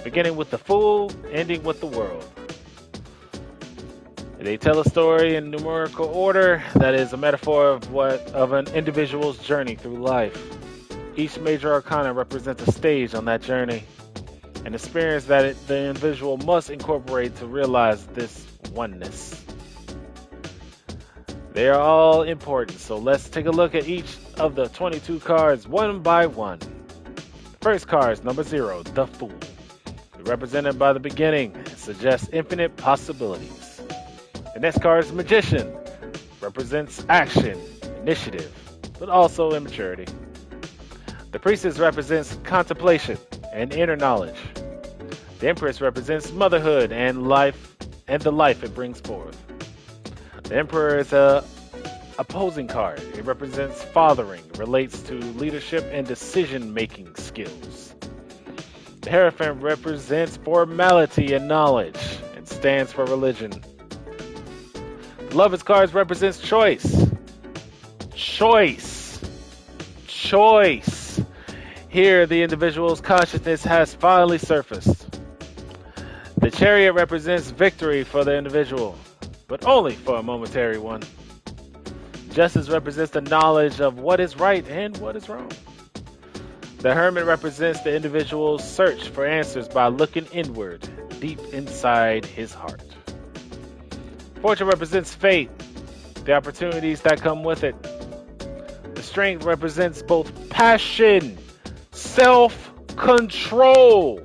beginning with the Fool, ending with the World. They tell a story in numerical order that is a metaphor of an individual's journey through life. Each major arcana represents a stage on that journey, an experience that the individual must incorporate to realize this oneness. They are all important, so let's take a look at each of the 22 cards one by one. The first card is number 0, the Fool. Represented by the beginning, it suggests infinite possibilities. The next card is Magician. Represents action, initiative, but also immaturity. The Priestess represents contemplation and inner knowledge. The Empress represents motherhood and life, and the life it brings forth. The Emperor is a opposing card. It represents fathering, relates to leadership and decision-making skills. The Hierophant represents formality and knowledge and stands for religion. The Lovers cards represents choice. Choice. Choice. Here, the individual's consciousness has finally surfaced. The Chariot represents victory for the individual, but only for a momentary one. Justice represents the knowledge of what is right and what is wrong. The Hermit represents the individual's search for answers by looking inward, deep inside his heart. Fortune represents fate, the opportunities that come with it. The strength represents both passion, self-control.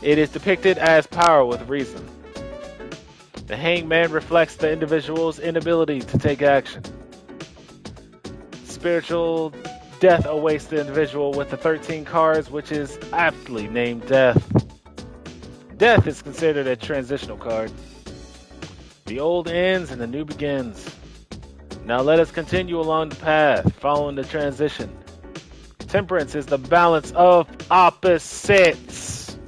It is depicted as power with reason. The hangman reflects the individual's inability to take action. Spiritual death awaits the individual with the 13 cards, which is aptly named Death. Death is considered a transitional card. The old ends and the new begins. Now let us continue along the path, following the transition. Temperance is the balance of opposites.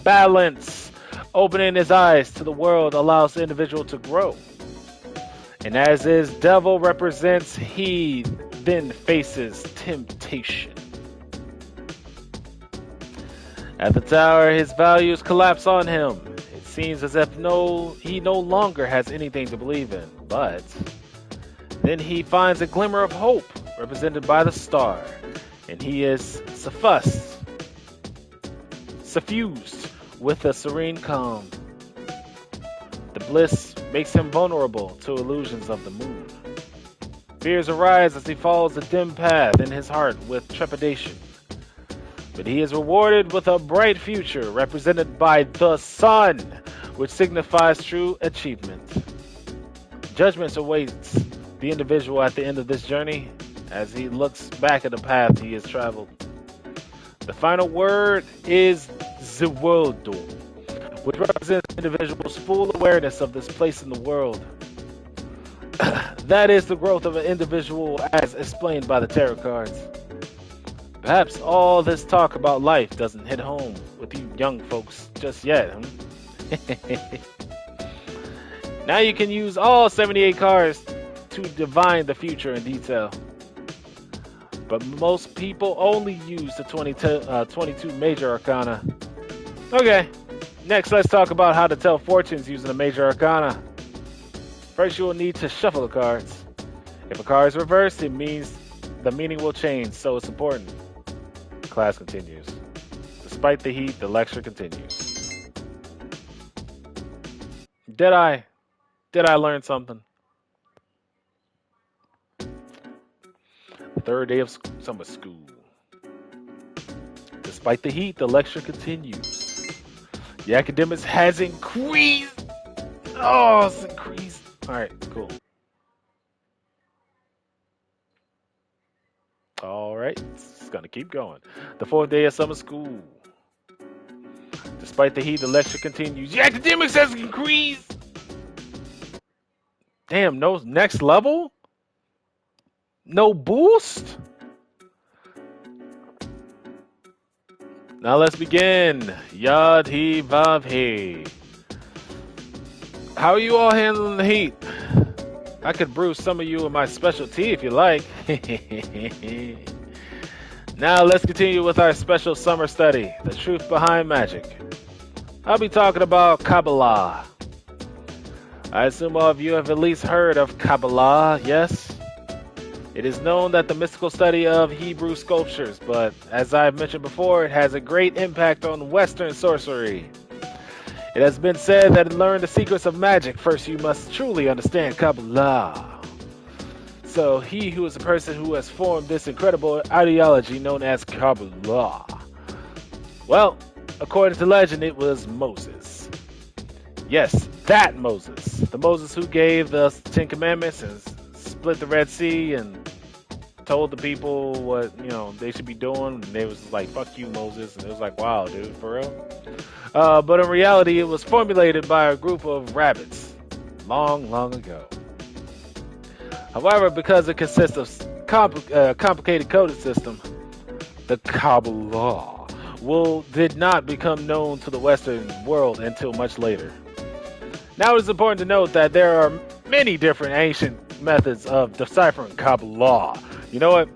Balance. Opening his eyes to the world allows the individual to grow. And as is, devil represents he then faces temptation. At the tower, his values collapse on him. It seems as if he no longer has anything to believe in, but then he finds a glimmer of hope, represented by the star, and he is suffused with a serene calm. The bliss makes him vulnerable to illusions of the moon. Fears arise as he follows a dim path in his heart with trepidation. But he is rewarded with a bright future, represented by the sun, which signifies true achievement. Judgment awaits the individual at the end of this journey as he looks back at the path he has traveled. The final word is Zewoldo, which represents the individual's full awareness of this place in the world. That is the growth of an individual as explained by the tarot cards. Perhaps all this talk about life doesn't hit home with you young folks just yet, huh? Now you can use all 78 cards to divine the future in detail. But most people only use the 22 major arcana. Okay, next let's talk about how to tell fortunes using the major arcana. First, you will need to shuffle the cards. If a card is reversed, it means the meaning will change, so it's important. Class continues. Despite the heat, the lecture continues. Did I learn something? Third day of summer school. Despite the heat, the lecture continues. The academics has increased. Oh, it's increased. All right, cool. All right, it's gonna keep going. The fourth day of summer school. Despite the heat, the lecture continues. The academics has increased. Damn, no next level? No boost? Now let's begin. Yad he vav he. How are you all handling the heat? I could brew some of you with my special tea if you like. Now let's continue with our special summer study, the truth behind magic. I'll be talking about Kabbalah. I assume all of you have at least heard of Kabbalah, yes? It is known that the mystical study of Hebrew sculptures, but as I've mentioned before, it has a great impact on Western sorcery. It has been said that to learn the secrets of magic, first you must truly understand Kabbalah. So he who is the person who has formed this incredible ideology known as Kabbalah. Well, according to legend, it was Moses. Yes, that Moses. The Moses who gave the Ten Commandments and split the Red Sea and told the people what, they should be doing. And they was like, fuck you, Moses. And it was like, wow, dude, for real? But in reality, it was formulated by a group of rabbits long, long ago. However, because it consists of complicated coded system, the Kabbalah did not become known to the Western world until much later. Now it is important to note that there are many different ancient methods of deciphering Kabbalah. You know what?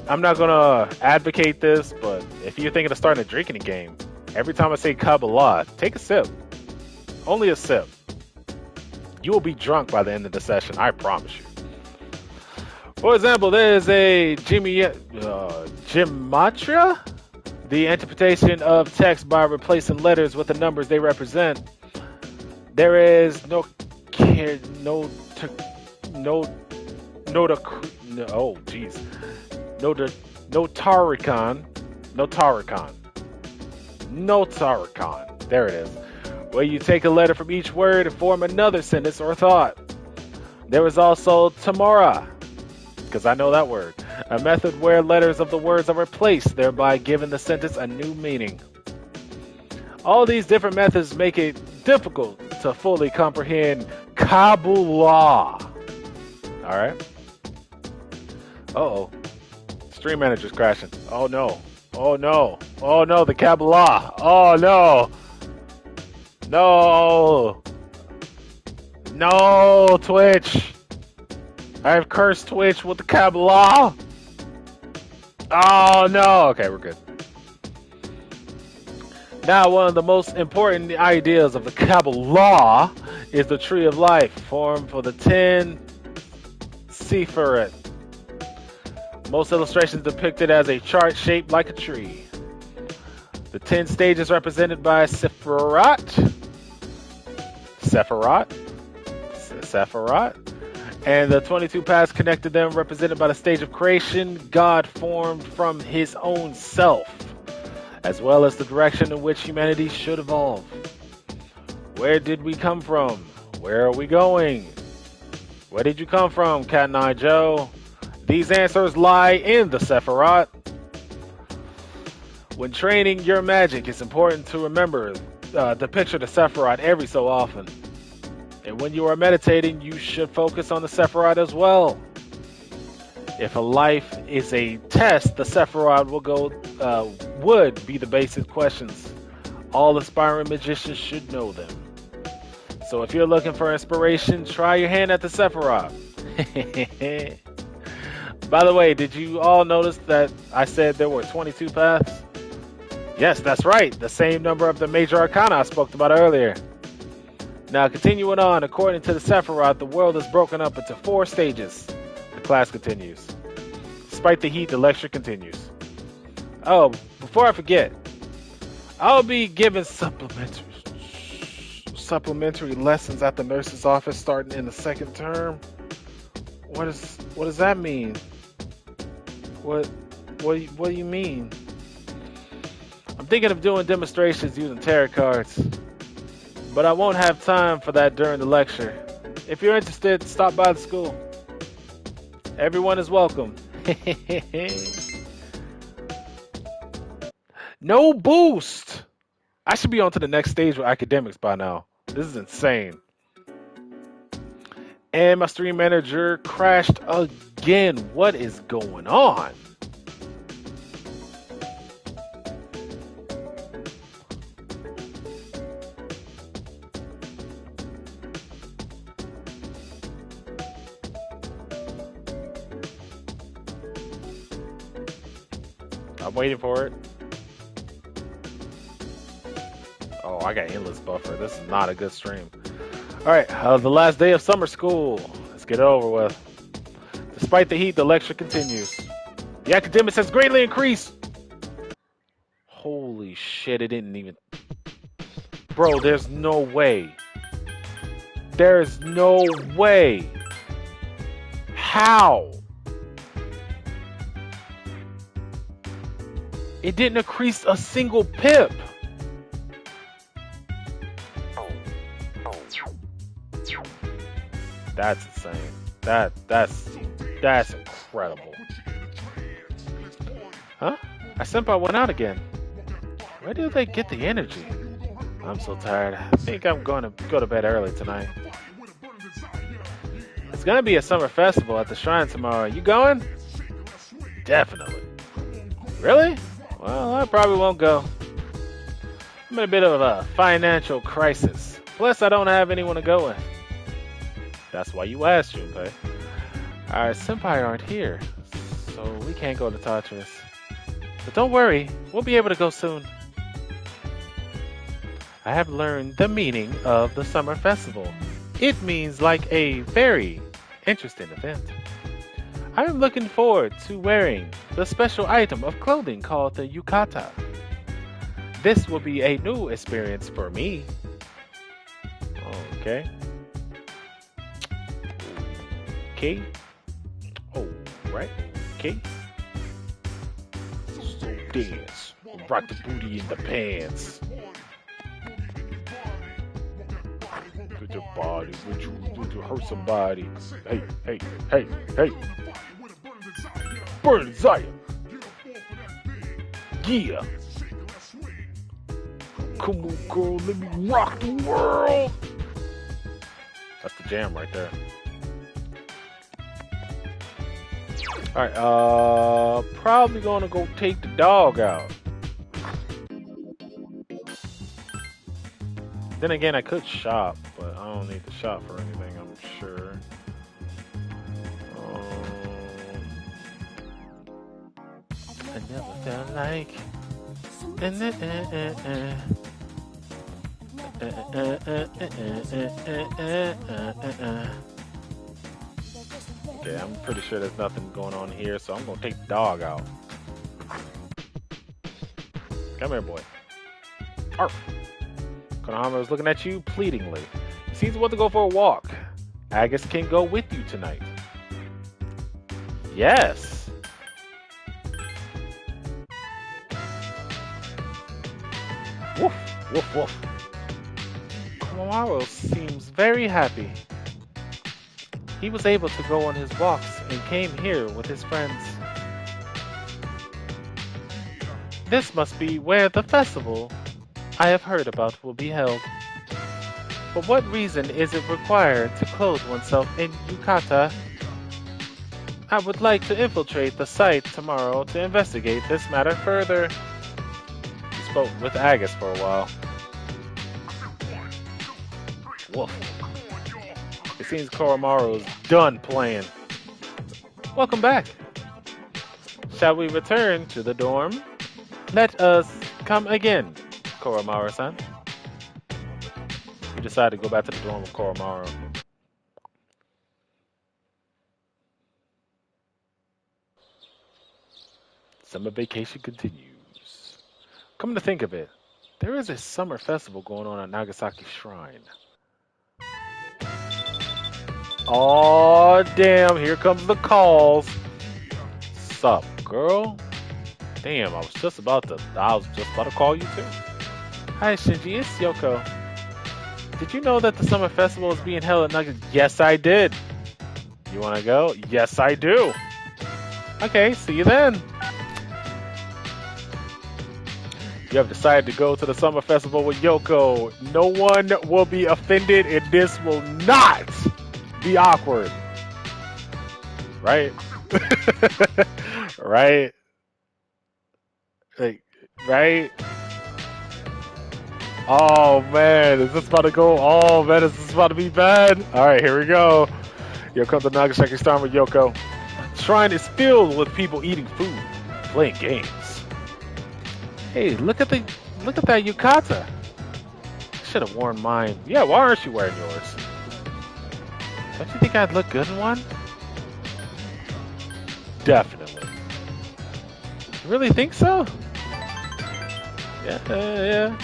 I'm not going to advocate this, but if you're thinking of starting a drinking game, every time I say Kabbalah, take a sip. Only a sip. You will be drunk by the end of the session, I promise you. For example, there is a gematria, the interpretation of text by replacing letters with the numbers they represent. There is no care, no, no, no, no, oh, jeez. No, no Taricon. No Taricon. No Taricon. There it is. Where you take a letter from each word and form another sentence or thought. There is also Tamara, because I know that word. A method where letters of the words are replaced, thereby giving the sentence a new meaning. All these different methods make it difficult to fully comprehend Kabbalah. Alright. Uh-oh. Stream manager's crashing. Oh no. Oh no. Oh no, the Kabbalah. Oh no. No. No, Twitch. I've cursed Twitch with the Kabbalah. Oh no. Okay, we're good. Now, one of the most important ideas of the Kabbalah is the Tree of Life, formed for the 10 Sephirot. Most illustrations depict it as a chart shaped like a tree. The 10 stages represented by Sephiroth, and the 22 paths connected them represented by the stage of creation God formed from his own self, as well as the direction in which humanity should evolve. Where did we come from? Where are we going? Where did you come from, Cat and I Joe? These answers lie in the Sephiroth. When training your magic, it's important to remember to picture the Sephiroth every so often. And when you are meditating, you should focus on the Sephiroth as well. If a life is a test, the Sephiroth would be the basic questions. All aspiring magicians should know them. So if you're looking for inspiration, try your hand at the Sephiroth. By the way, did you all notice that I said there were 22 paths? Yes, that's right. The same number of the major arcana I spoke about earlier. Now, continuing on, according to the Sephiroth, the world is broken up into 4 stages. The class continues. Despite the heat, the lecture continues. Oh, before I forget, I'll be giving supplementary lessons at the nurse's office starting in the 2nd term. What does that mean? What do you mean? I'm thinking of doing demonstrations using tarot cards, but I won't have time for that during the lecture. If you're interested, stop by the school. Everyone is welcome. No boost! I should be on to the next stage with academics by now. This is insane. And my stream manager crashed again. What is going on? I'm waiting for it. Oh, I got endless buffer. This is not a good stream. Alright, the last day of summer school. Let's get it over with. Despite the heat, the lecture continues. The academics has greatly increased. Holy shit, it didn't even... Bro, there's no way. There's no way. How? It didn't increase a single pip. That's insane. That's incredible. Huh? I Senpai went out again. Where do they get the energy? I'm so tired. I think I'm going to go to bed early tonight. It's going to be a summer festival at the shrine tomorrow. You going? Definitely. Really? Well, I probably won't go. I'm in a bit of a financial crisis. Plus, I don't have anyone to go with. That's why you asked, Junpei. Our senpai aren't here, so we can't go to Tartarus. But don't worry, we'll be able to go soon. I have learned the meaning of the summer festival. It means like a very interesting event. I am looking forward to wearing the special item of clothing called the yukata. This will be a new experience for me. Oh Okay. Okay. Oh, right. Okay. So dance. Rock the booty in the pants. With your body, would you hurt somebody? Hey, hey, hey, hey. Burn desire. Yeah. Come on, girl, let me rock the world. That's the jam right there. Alright, probably gonna go take the dog out. Then again, I could shop, but I don't need to shop for anything, I'm sure. I never felt like... Okay, I'm pretty sure there's nothing going on here, so I'm gonna take the dog out. Come here, boy. Arf. Konohama is looking at you pleadingly. He seems to want to go for a walk. Agus can go with you tonight. Yes. Woof, woof, woof. Konohama seems very happy. He was able to go on his walks and came here with his friends. This must be where the festival I have heard about will be held. For what reason is it required to clothe oneself in yukata? I would like to infiltrate the site tomorrow to investigate this matter further. He spoke with Agus for a while. Woof. It seems Koromaru's done playing. Welcome back. Shall we return to the dorm? Let us come again, Koromaru-san. We decided to go back to the dorm with Koromaru. Summer vacation continues. Come to think of it, there is a summer festival going on at Nagasaki Shrine. Oh damn, here comes the calls. Sup, girl? Damn, I was just about to call you too. Hi Shinji, it's Yoko. Did you know that the summer festival is being held at Nagasaki? Yes, I did. You wanna go? Yes, I do. Okay, see you then. You have decided to go to the summer festival with Yoko. No one will be offended and this will not be awkward. Right? Right? Like, right? Oh man, is this about to go? Oh man, is this about to be bad? Alright, here we go. Here comes the Nagasaki Shrine with Yoko. The shrine is filled with people eating food, playing games. Hey, look at that yukata. Should have worn mine. Yeah, why aren't you wearing yours? Don't you think I'd look good in one? Definitely. You really think so? Yeah.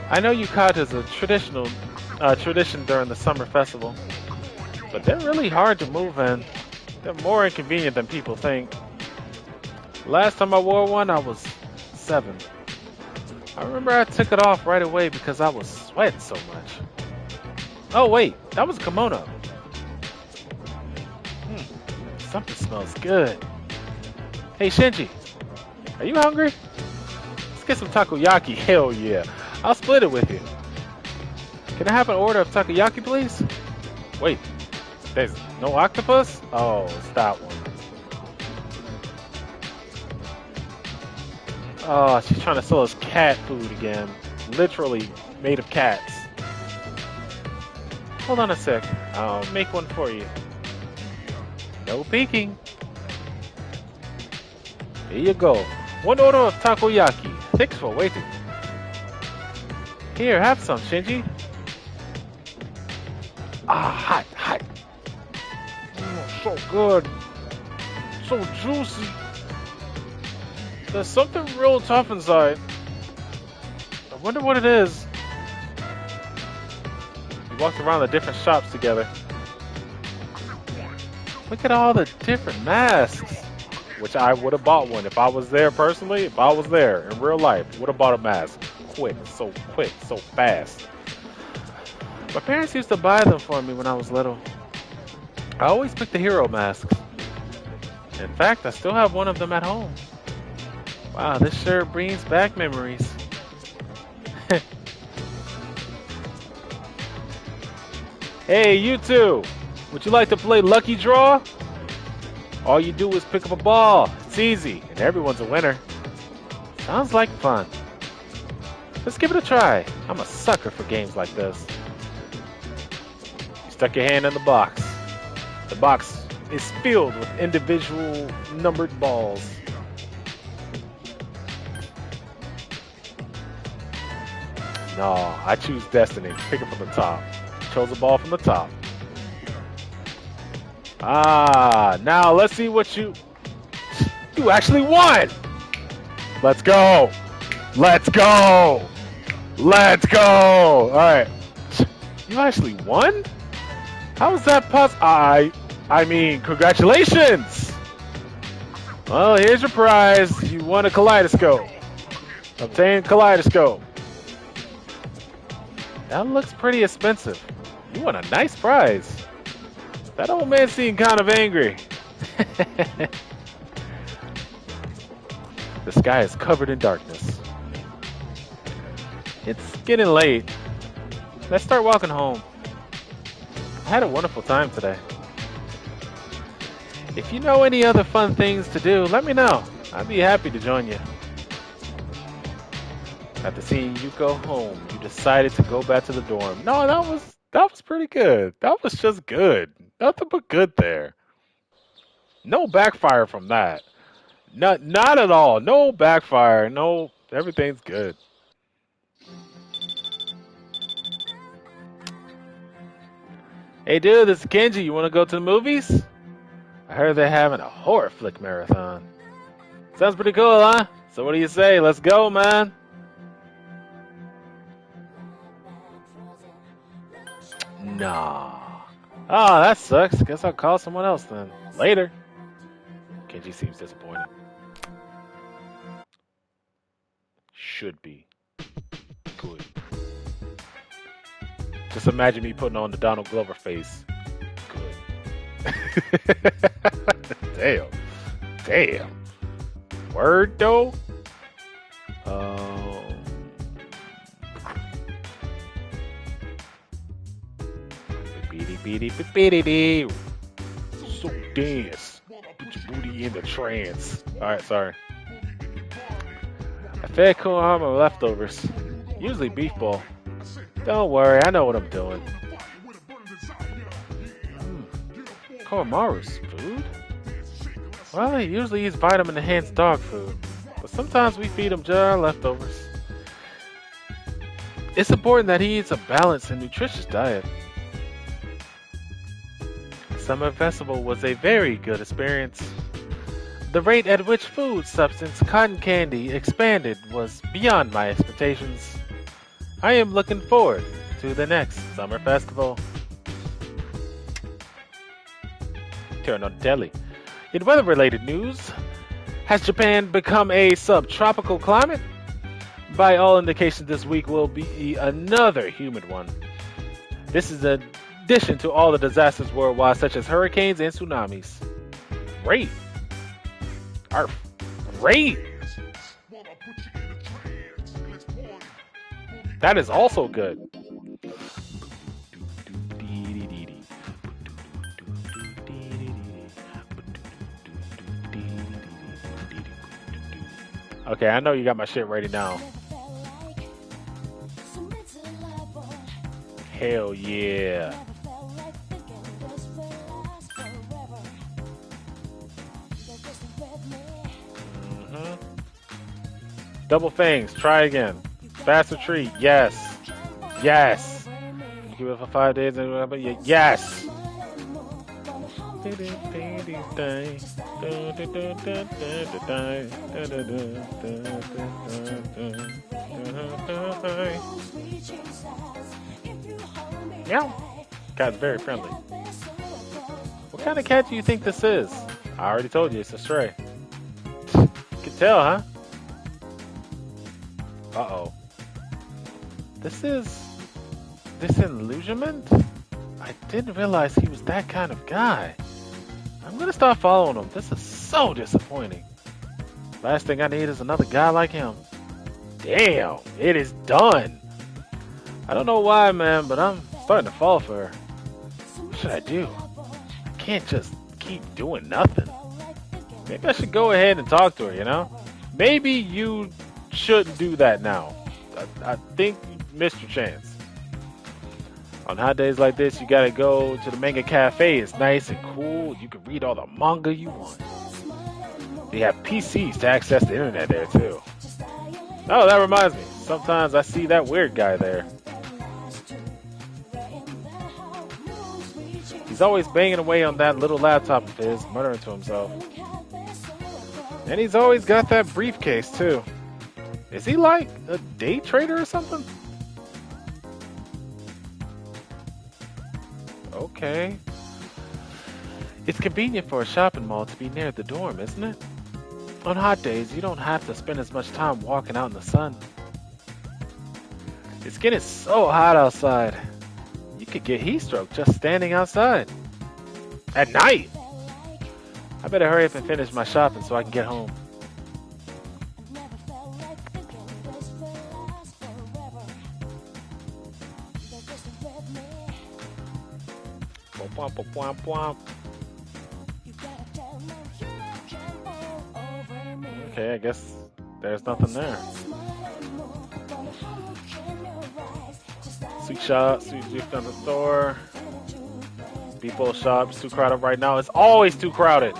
I know yukata is a tradition during the summer festival, but they're really hard to move in. They're more inconvenient than people think. Last time I wore one, I was 7. I remember I took it off right away because I was sweating so much. Oh wait, that was a kimono. Something smells good. Hey Shinji, are you hungry? Let's get some takoyaki. Hell yeah. I'll split it with you. Can I have an order of takoyaki, please? Wait, there's no octopus? Oh, it's that one. Oh, she's trying to sell us cat food again. Literally made of cats. Hold on a sec. I'll make one for you. No peeking. Here you go. One order of takoyaki. Thanks for waiting. Here, have some, Shinji. Ah, hot. So good. So juicy. There's something real tough inside. I wonder what it is. We walked around the different shops together. Look at all the different masks. Which I would have bought one if I was there personally. If I was there in real life, would have bought a mask. Quick, so fast. My parents used to buy them for me when I was little. I always picked the hero masks. In fact, I still have one of them at home. Wow, this sure brings back memories. Hey, you two! Would you like to play Lucky Draw? All you do is pick up a ball. It's easy, and everyone's a winner. Sounds like fun. Let's give it a try. I'm a sucker for games like this. You stuck your hand in the box. The box is filled with individual numbered balls. No, I choose Destiny. Pick it from the top. Chose a ball from the top. Ah, now let's see what you actually won. Let's go. Let's go. Let's go. All right. You actually won? How is that possible? I mean, congratulations. Well, here's your prize. You won a kaleidoscope. Obtain kaleidoscope. That looks pretty expensive. You won a nice prize. That old man seemed kind of angry. The sky is covered in darkness. It's getting late. Let's start walking home. I had a wonderful time today. If you know any other fun things to do, let me know. I'd be happy to join you. After seeing you go home, you decided to go back to the dorm. No, that was pretty good. That was just good. Nothing but good there. No backfire from that. Not at all. No backfire. No, everything's good. Hey dude, this is Kenji. You want to go to the movies? I heard they're having a horror flick marathon. Sounds pretty cool, huh? So what do you say? Let's go, man. Nah. Oh, that sucks. Guess I'll call someone else then. Later. Kenji seems disappointed. Should be. Good. Just imagine me putting on the Donald Glover face. Good. Damn. Damn. Word though? Beady. So dance. Put your booty in the trance. Alright, sorry. I fed Konohama leftovers. Usually beef bowl. Don't worry, I know what I'm doing. Komaru's food? Well, he usually eats vitamin-enhanced dog food. But sometimes we feed him just our leftovers. It's important that he eats a balanced and nutritious diet. Summer Festival was a very good experience. The rate at which food substance cotton candy expanded was beyond my expectations. I am looking forward to the next Summer Festival. Turn on telly. In weather-related news, has Japan become a subtropical climate? By all indications, this week will be another humid one. This is in addition to all the disasters worldwide, such as hurricanes and tsunamis. Great. Great. That is also good. Okay, I know you got my shit ready now. Hell yeah. Double fangs, try again. Faster treat, yes. Yes. Give it for 5 days and yes. Meow. Cat's very friendly. What kind of cat do you think this is? I already told you, it's a stray. You can tell, huh? Uh-oh. This illusionment? I didn't realize he was that kind of guy. I'm gonna start following him. This is so disappointing. Last thing I need is another guy like him. Damn, it is done. I don't know why, man, but I'm starting to fall for her. What should I do? I can't just keep doing nothing. Maybe I should go ahead and talk to her, you know? Maybe you shouldn't do that now. I think you missed your chance. On hot days like this, you gotta go to the manga cafe. It's nice and cool. You can read all the manga you want. They have PCs to access the internet there, too. Oh, that reminds me. Sometimes I see that weird guy there. He's always banging away on that little laptop of his, muttering to himself. And he's always got that briefcase, too. Is he like a day trader or something? Okay. It's convenient for a shopping mall to be near the dorm, isn't it? On hot days, you don't have to spend as much time walking out in the sun. It's getting so hot outside. You could get heat stroke just standing outside. At night! I better hurry up and finish my shopping so I can get home. Okay, I guess there's nothing there. Sweet shop, sweet gift on the store. People shop, it's too crowded right now. It's always too crowded.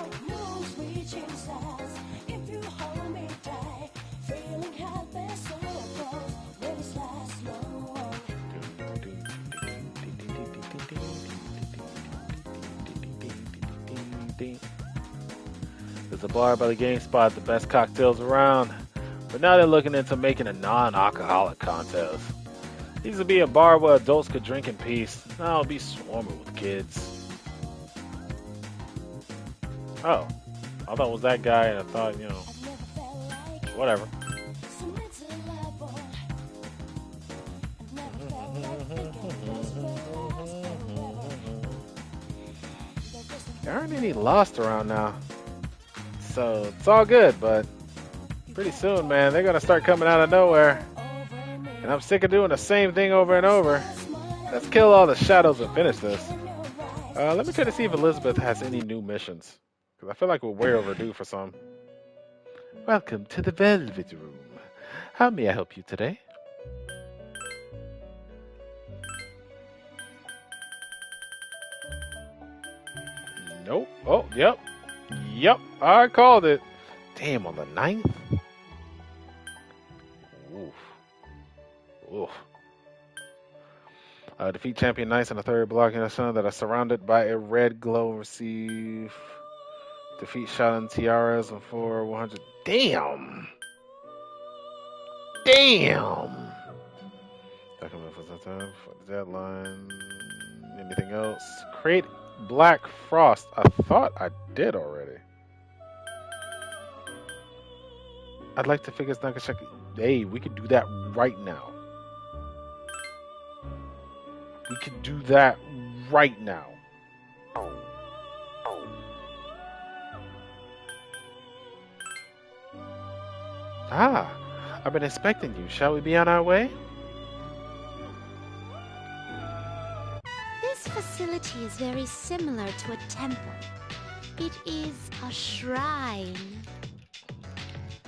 There's a bar by the game spot, the best cocktails around. But now they're looking into making a non-alcoholic contest. It used to be a bar where adults could drink in peace. Now it'll be swarming with kids. Oh, I thought it was that guy, and I thought, you know, whatever. There aren't any lost around now. So it's all good, but pretty soon, man, they're gonna start coming out of nowhere. And I'm sick of doing the same thing over and over. Let's kill all the shadows and finish this. Let me try to see if Elizabeth has any new missions. Because I feel like we're way overdue for some. Welcome to the Velvet Room. How may I help you today? Nope. Oh, yep. Yep, I called it. Damn, on the 9th? Oof. Oof. Defeat champion knights in the third block in the sun that are surrounded by a red glow. Receive. Defeat Shaolin tiaras and for 100. Damn! Damn! Document for some time for the deadline. Anything else? Create Black Frost. I thought I did already. I'd like to figure Nakashaki. Hey, we could do that right now. We could do that right now. Ah, I've been expecting you. Shall we be on our way? This facility is very similar to a temple. It is a shrine.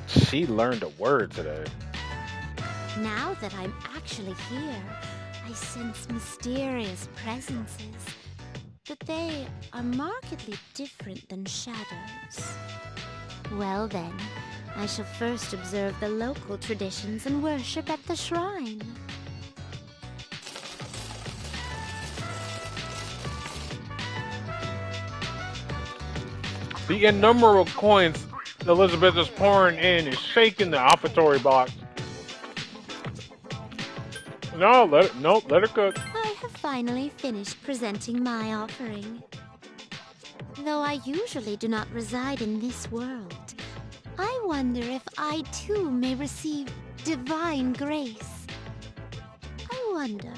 She learned a word today. Now that I'm actually here, I sense mysterious presences. But they are markedly different than shadows. Well then, I shall first observe the local traditions and worship at the shrine. The innumerable coins Elizabeth is pouring in is shaking the offertory box. No, let it cook. I have finally finished presenting my offering. Though I usually do not reside in this world, I wonder if I too may receive divine grace. I wonder,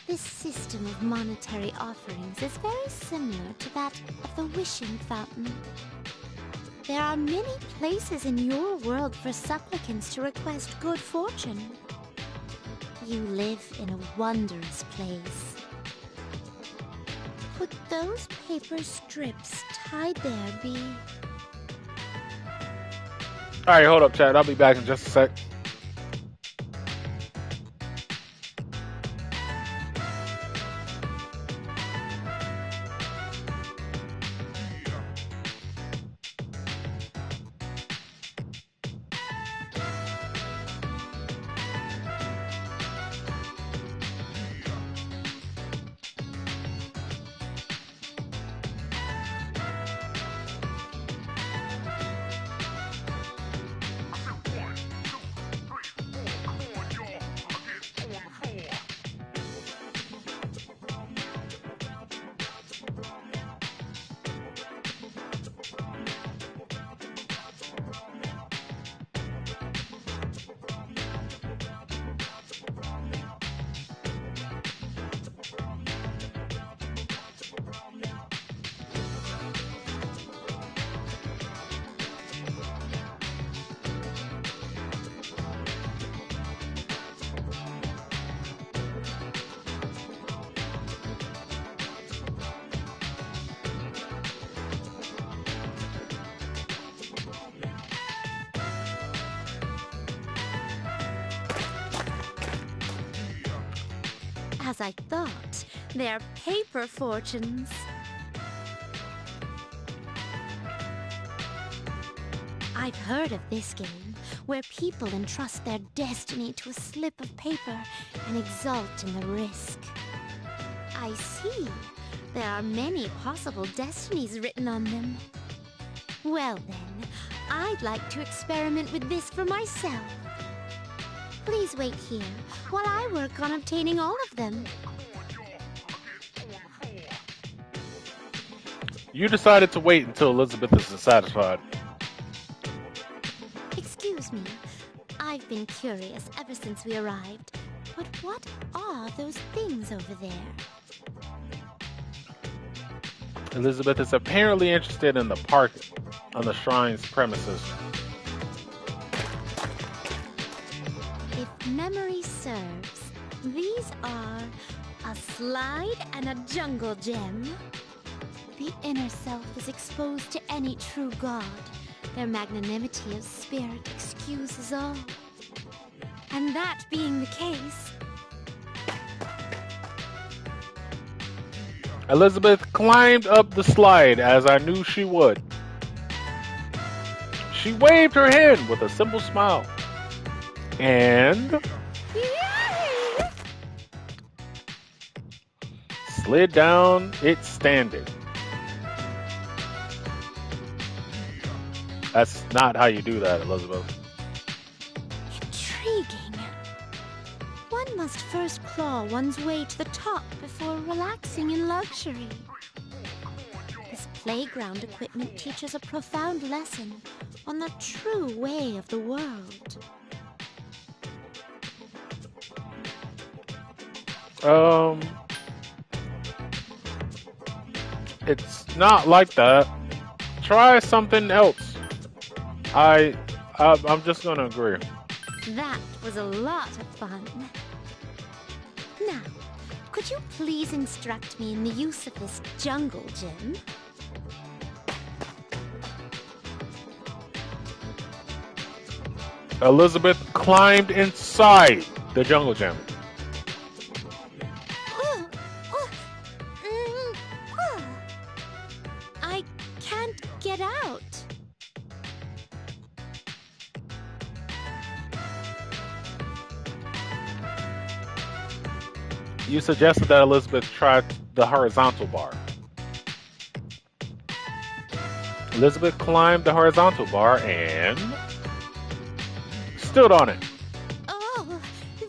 this system of monetary offerings is very similar to that of the wishing fountain. There are many places in your world for supplicants to request good fortune. You live in a wondrous place. Could those paper strips tied there be... Alright, hold up, chat. I'll be back in just a sec. As I thought, they're paper fortunes. I've heard of this game, where people entrust their destiny to a slip of paper and exult in the risk. I see. There are many possible destinies written on them. Well then, I'd like to experiment with this for myself. Please wait here while I work on obtaining all of them. You decided to wait until Elizabeth is satisfied. Excuse me. I've been curious ever since we arrived. But what are those things over there? Elizabeth is apparently interested in the park on the shrine's premises. If memory serves, these are a slide and a jungle gem. The inner self is exposed to any true god. Their magnanimity of spirit excuses all. And that being the case... Elizabeth climbed up the slide as I knew she would. She waved her hand with a simple smile. And... slid down it standing. That's not how you do that, Elizabeth. Intriguing. One must first claw one's way to the top before relaxing in luxury. This playground equipment teaches a profound lesson on the true way of the world. It's not like that. Try something else. I'm just gonna agree. That was a lot of fun. Now, could you please instruct me in the use of this jungle gem? Elizabeth climbed inside the jungle gem. I can't get out. You suggested that Elizabeth try the horizontal bar. Elizabeth climbed the horizontal bar and stood on it. Oh,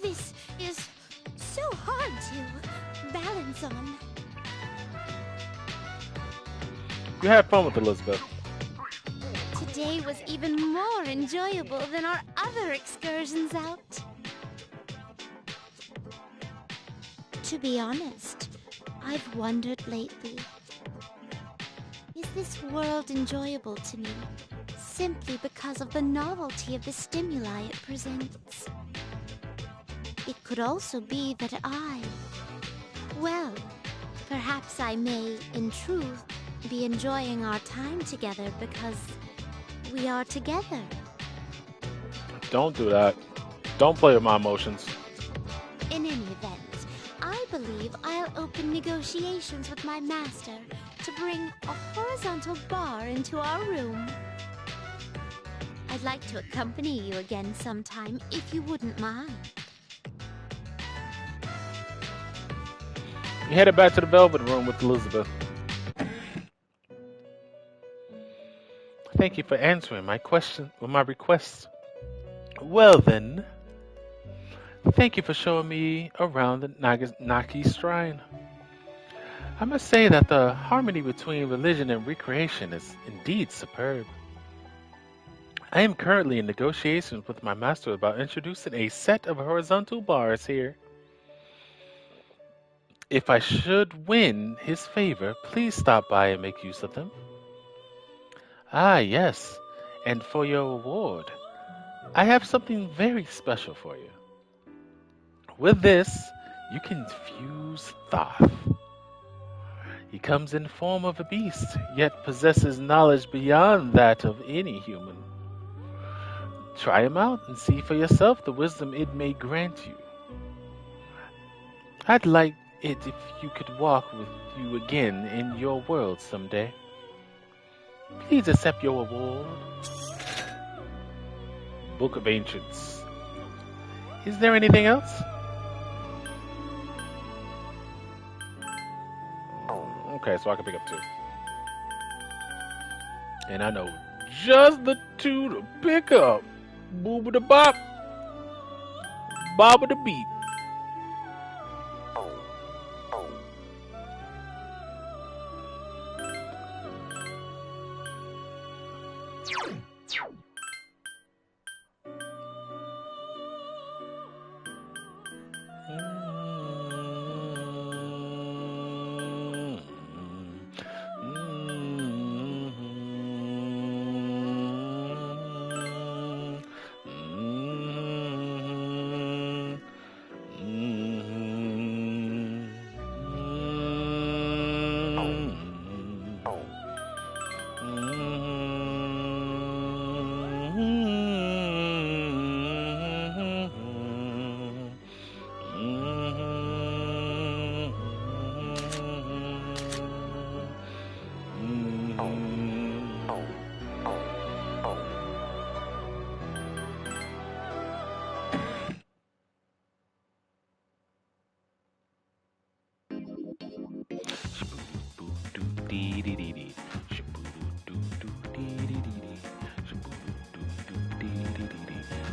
this is so hard to balance You had fun with Elizabeth. Today was even more enjoyable than our other excursions out. To be honest, I've wondered lately. Is this world enjoyable to me simply because of the novelty of the stimuli it presents? It could also be that well, perhaps I may, in truth, be enjoying our time together because we are together. Don't do that. Don't play with my emotions. In any event, I believe I'll open negotiations with my master to bring a horizontal bar into our room. I'd like to accompany you again sometime, if you wouldn't mind. You headed back to the Velvet Room with Elizabeth. Thank you for answering my question or my request. Well then, thank you for showing me around the Naki Shrine. I must say that the harmony between religion and recreation is indeed superb. I am currently in negotiations with my master about introducing a set of horizontal bars here. If I should win his favor, please stop by and make use of them. Ah, yes, and for your reward, I have something very special for you. With this, you can fuse Thoth. He comes in form of a beast, yet possesses knowledge beyond that of any human. Try him out and see for yourself the wisdom it may grant you. I'd like it if you could walk with you again in your world someday. Please accept your reward. Book of Ancients. Is there anything else? Okay, so I can pick up 2. And I know just the 2 to pick up. Booba da bop. Bobba da beep.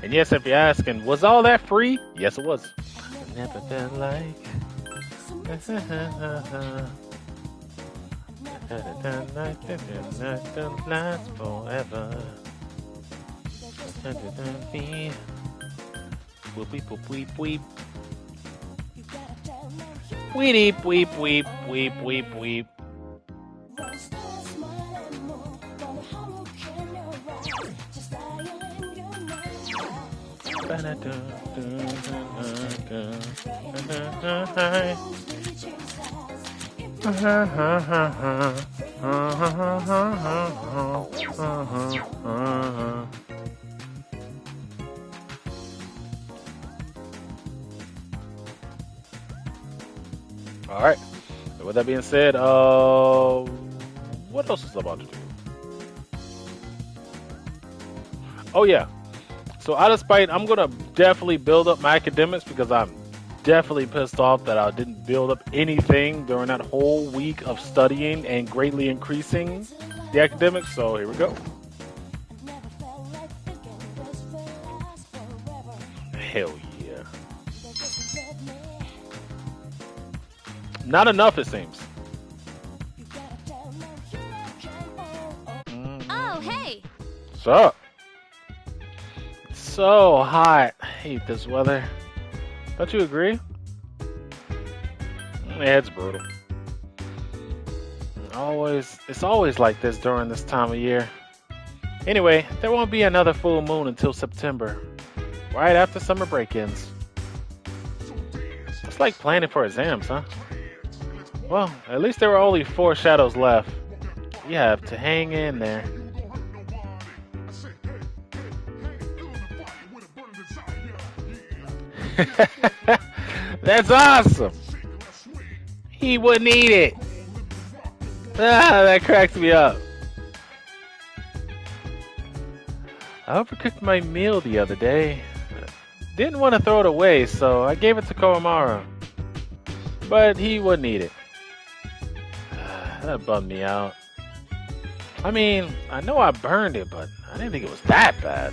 And yes, if you're asking, was all that free? Yes, it was. Never felt like last forever. Weep, weep, weep, weep. Weep, weep, weep, weep, weep, weep. All right. So with that being said, what else is about to do? Oh yeah. So out of spite, I'm gonna definitely build up my academics because I'm definitely pissed off that I didn't build up anything during that whole week of studying and greatly increasing the academics. So here we go. Hell yeah. Not enough, it seems. hey! What's up? It's so hot. I hate this weather. Don't you agree? Yeah, it's brutal. It's always like this during this time of year. Anyway, there won't be another full moon until September, right after summer break ends. It's like planning for exams, huh? Well, at least there were only 4 shadows left. You have to hang in there. That's awesome! He wouldn't eat it! Ah, that cracks me up. I overcooked my meal the other day. Didn't want to throw it away, so I gave it to Koromaru. But he wouldn't eat it. That bummed me out. I mean, I know I burned it, but I didn't think it was that bad.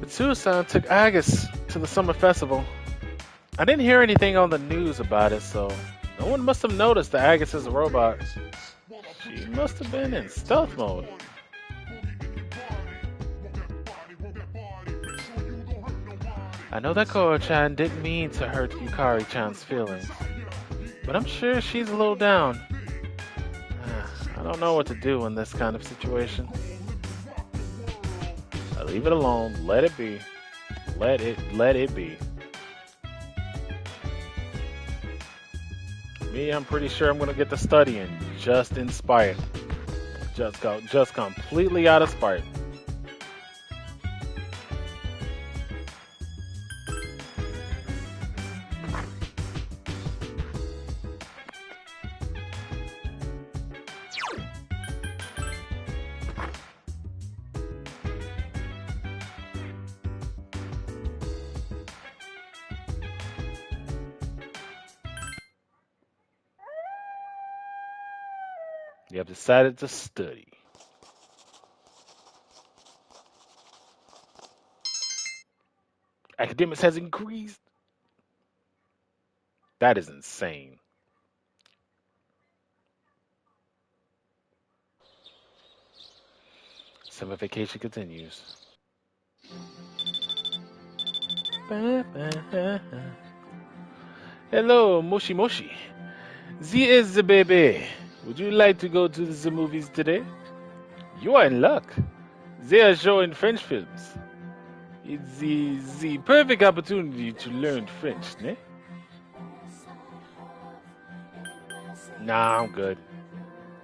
Tsusan took Agus to the summer festival. I didn't hear anything on the news about it, so no one must have noticed that Agus is a robot. She must have been in stealth mode. I know that Koro-chan didn't mean to hurt Yukari-chan's feelings, but I'm sure she's a little down. I don't know what to do in this kind of situation. Leave it alone. Let it be. Let it be. Me, I'm pretty sure I'm gonna get to studying just in spite. Just completely out of spite. You have decided to study. Academics has increased. That is insane. Summer vacation continues. Hello, Moshi Moshi. This is the baby. Would you like to go to the movies today? You are in luck. They are showing French films. It's the perfect opportunity to learn French, ne? Nah, I'm good.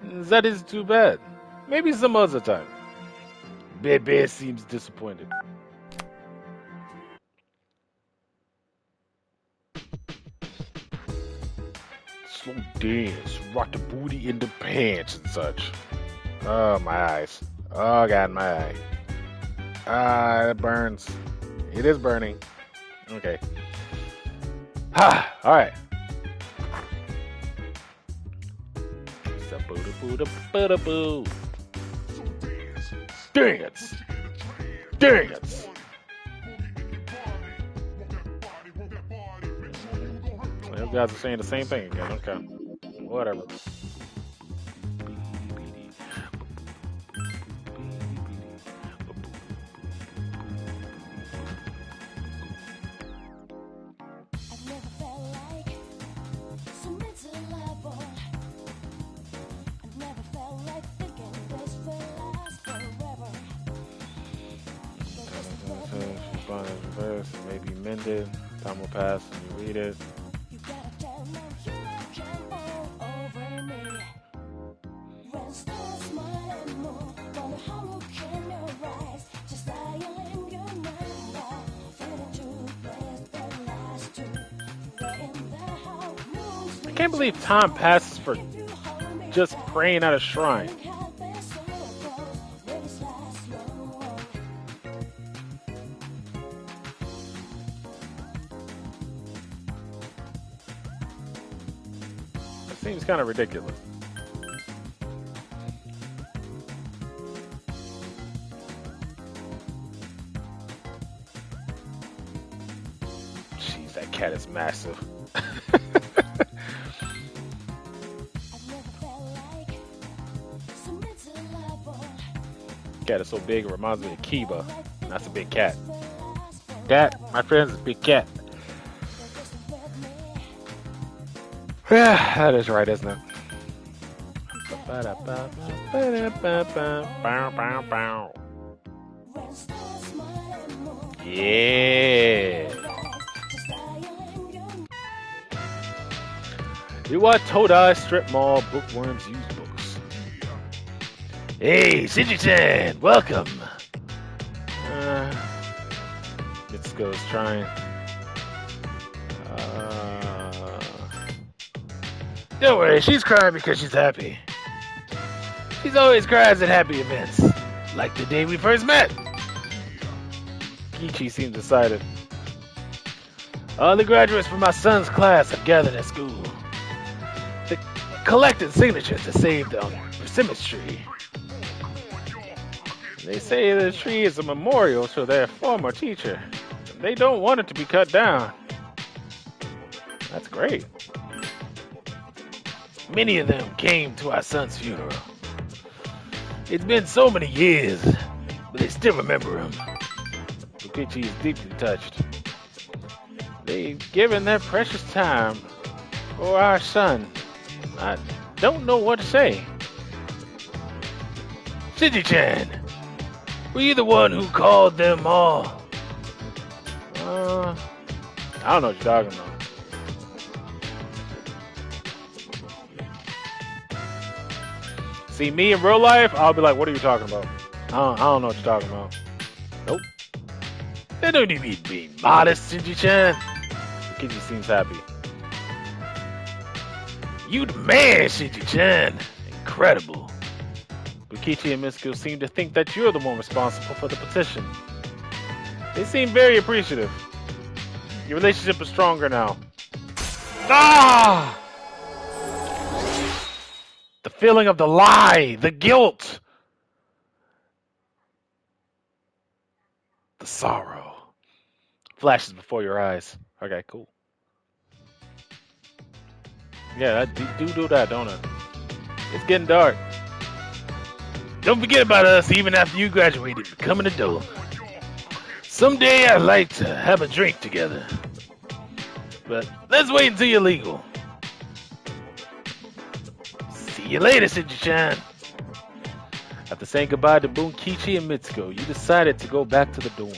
That is too bad. Maybe some other time. Bebe seems disappointed. Slow dance, rock the booty in the pants and such. Oh, my eyes. Oh, God, my eye. Ah, it burns. It is burning. Okay. Ha! Alright. Dance! Dance! You guys are saying the same thing again. Okay. Whatever. Maybe mended. Time will pass and you read it. I can't believe time passes for just praying at a shrine. It seems kind of ridiculous. cat is massive. Cat is so big it reminds me of Kiba. That's a big cat. That, my friends, is a big cat. Yeah, that is right, isn't it? Yeah. Iwatodai Strip Mall Bookworms Used Books. Hey, Shinji-chan, welcome. Mitsuko's trying. Don't worry, she's crying because she's happy. She's always cries at happy events, like the day we first met. Kichi seems excited. All the graduates from my son's class have gathered at school. They collected signatures to save the persimmon tree. They say the tree is a memorial to their former teacher. They don't want it to be cut down. That's great. Many of them came to our son's funeral. It's been so many years, but they still remember him. Ukichi is deeply touched. They've given their precious time for our son. I don't know what to say. Shinji-chan, were you the one who called them all? I don't know what you're talking about. See me in real life, I'll be like, what are you talking about? I don't know what you're talking about. Nope. They don't need me being modest, Shinji-chan. Kichi seems happy. You the man, Shinji-chan. Incredible. Bukichi and Mitsuko seem to think that you're the one responsible for the petition. They seem very appreciative. Your relationship is stronger now. Ah! The feeling of the lie, the guilt, the sorrow flashes before your eyes. Okay, cool. Yeah, do that, don't it? It's getting dark. Don't forget about us even after you graduated and become an adult. Someday I'd like to have a drink together. But let's wait until you're legal. See you later, Shinji-chan. After saying goodbye to Bunkichi and Mitsuko, you decided to go back to the dorm.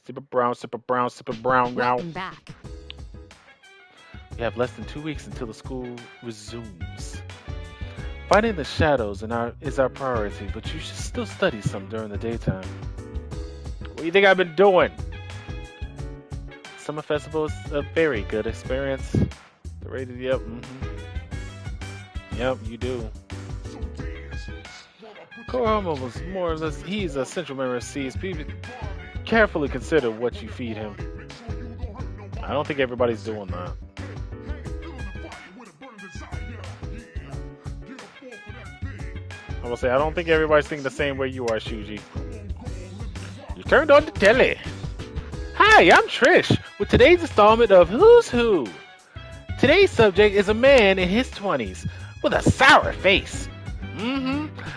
Sip of brown, sip of brown, sip of brown. Welcome back. We have less than 2 weeks until the school resumes. Fighting the shadows is our priority, but you should still study some during the daytime. What do you think I've been doing? Summer Festival is a very good experience. The rated, yep. Yep, you do. Korohama was more or less, he's a central member of CSP. Carefully consider what you feed him. I don't think everybody's doing that. I will say, I don't think everybody's thinking the same way you are, Shuji. You turned on the telly. Hi, I'm Trish with today's installment of Who's Who. Today's subject is a man in his 20s with a sour face.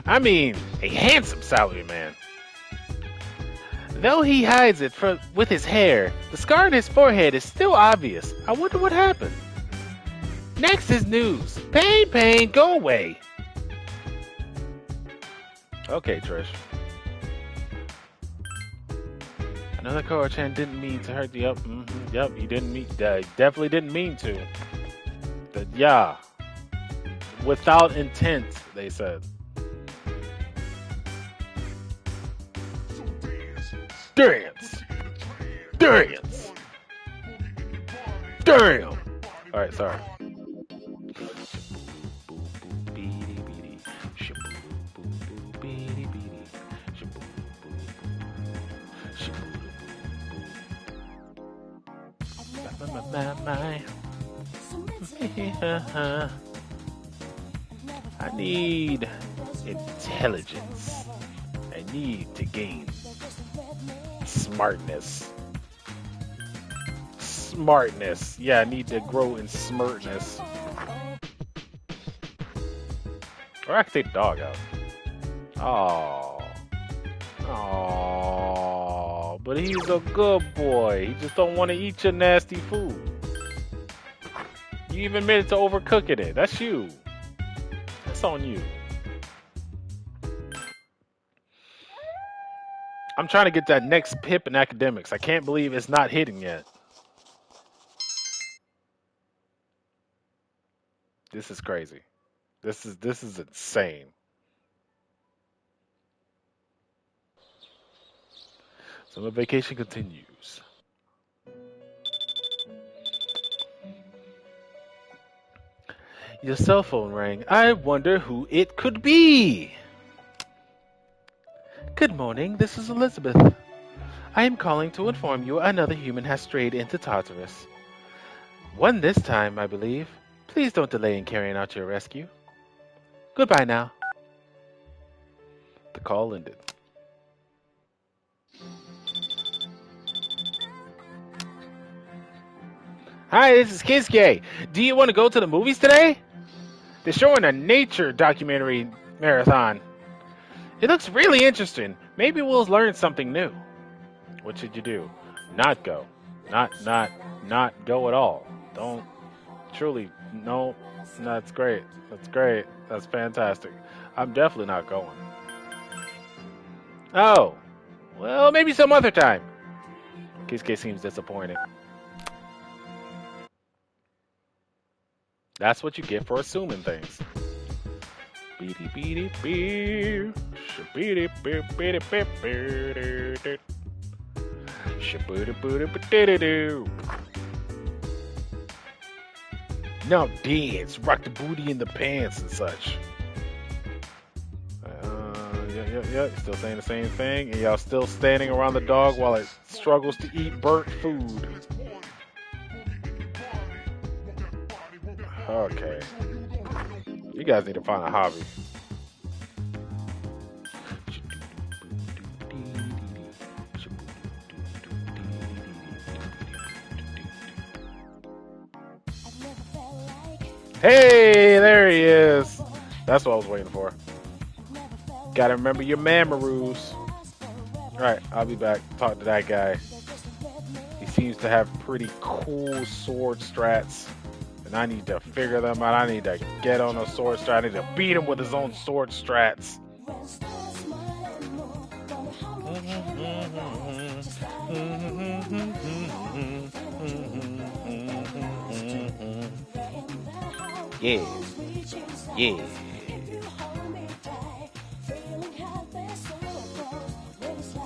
I mean, a handsome sour man. Though he hides it with his hair, the scar on his forehead is still obvious. I wonder what happened. Next is news. Pain, go away. Okay, Trish. I know that Koro-chan didn't mean to hurt the Yep, he didn't mean. Definitely didn't mean to. Yeah. Without intent, they said. Dance! Damn! Alright, sorry. I need intelligence. I need to gain smartness. smartness. Yeah, I need to grow in smartness. Or I can take the dog out. Oh. Oh. But he's a good boy. He just don't want to eat your nasty food. You even admitted to overcooking it. That's you. That's on you. I'm trying to get that next pip in academics. I can't believe it's not hitting yet. This is crazy. This is insane. Summer vacation continues. Your cell phone rang. I wonder who it could be. Good morning, this is Elizabeth. I am calling to inform you another human has strayed into Tartarus. One this time, I believe. Please don't delay in carrying out your rescue. Goodbye now. The call ended. Hi, this is Kisuke. Do you want to go to the movies today? They're showing a nature documentary marathon. It looks really interesting. Maybe we'll learn something new. What should you do? Not go. Not go at all. Don't. Truly, no. That's great. That's great. That's fantastic. I'm definitely not going. Oh. Well, maybe some other time. Kisuke seems disappointed. That's what you get for assuming things. Now dance, rock the booty in the pants and such. Yeah. Still saying the same thing, and y'all still standing around the dog while it struggles to eat burnt food. Okay. You guys need to find a hobby. Hey, there he is. That's what I was waiting for. Gotta remember your Mamoru's. Alright, I'll be back. Talk to that guy. He seems to have pretty cool sword strats. And I need to figure them out. I need to get on a sword strat. I need to beat him with his own sword strats. Yeah. Yeah.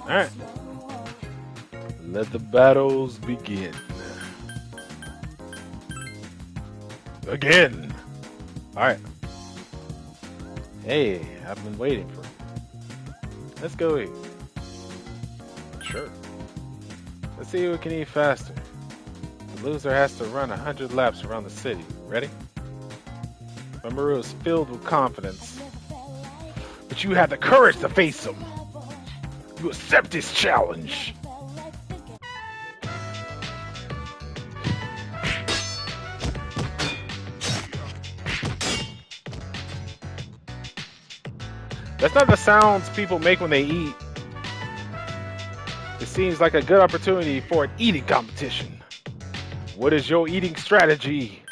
Alright. Let the battles begin. Again. Alright. Hey, I've been waiting for it. Let's go eat. Sure. Let's see who can eat faster. The loser has to run 100 laps around the city. Ready? Mamoru is filled with confidence. But you have the courage to face him. You accept this challenge. That's not the sounds people make when they eat. It seems like a good opportunity for an eating competition. What is your eating strategy?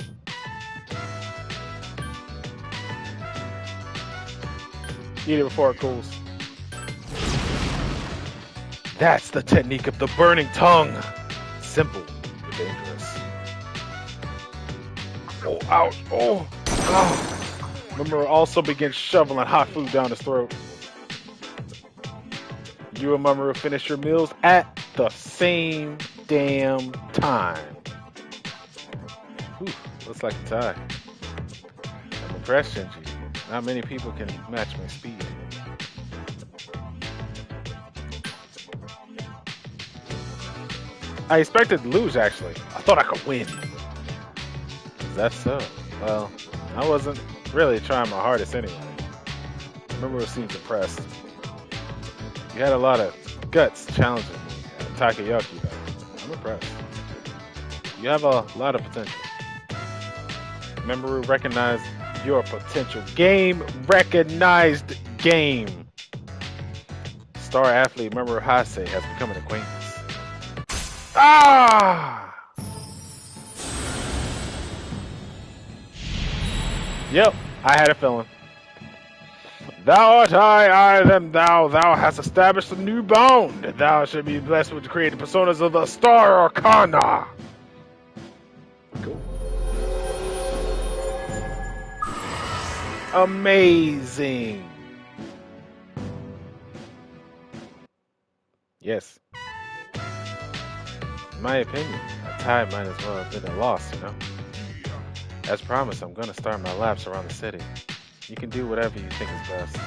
Eat it before it cools. That's the technique of the burning tongue. Simple, but dangerous. Oh, ouch. Oh, oh. Mamoru also begins shoveling hot food down his throat. You and Mamoru finish your meals at the same damn time. Whew, looks like a tie. I'm impressed, Shinji. Not many people can match my speed. I expected to lose, actually. I thought I could win. Is that so? Well, I wasn't really trying my hardest anyway. Mamoru seems impressed. You had a lot of guts challenging me at Takoyaki, though. I'm impressed. You have a lot of potential. Memory recognized your potential. Game recognized game. Star athlete Memory Hase has become an acquaintance. Ah! Yep, I had a feeling. Thou art I am thou. Thou hast established a new bond. Thou should be blessed with the creative personas of the Star Arcana. Cool. Amazing. Yes. In my opinion, a tie might as well have been a loss, you know? As promised, I'm gonna start my laps around the city. You can do whatever you think is best.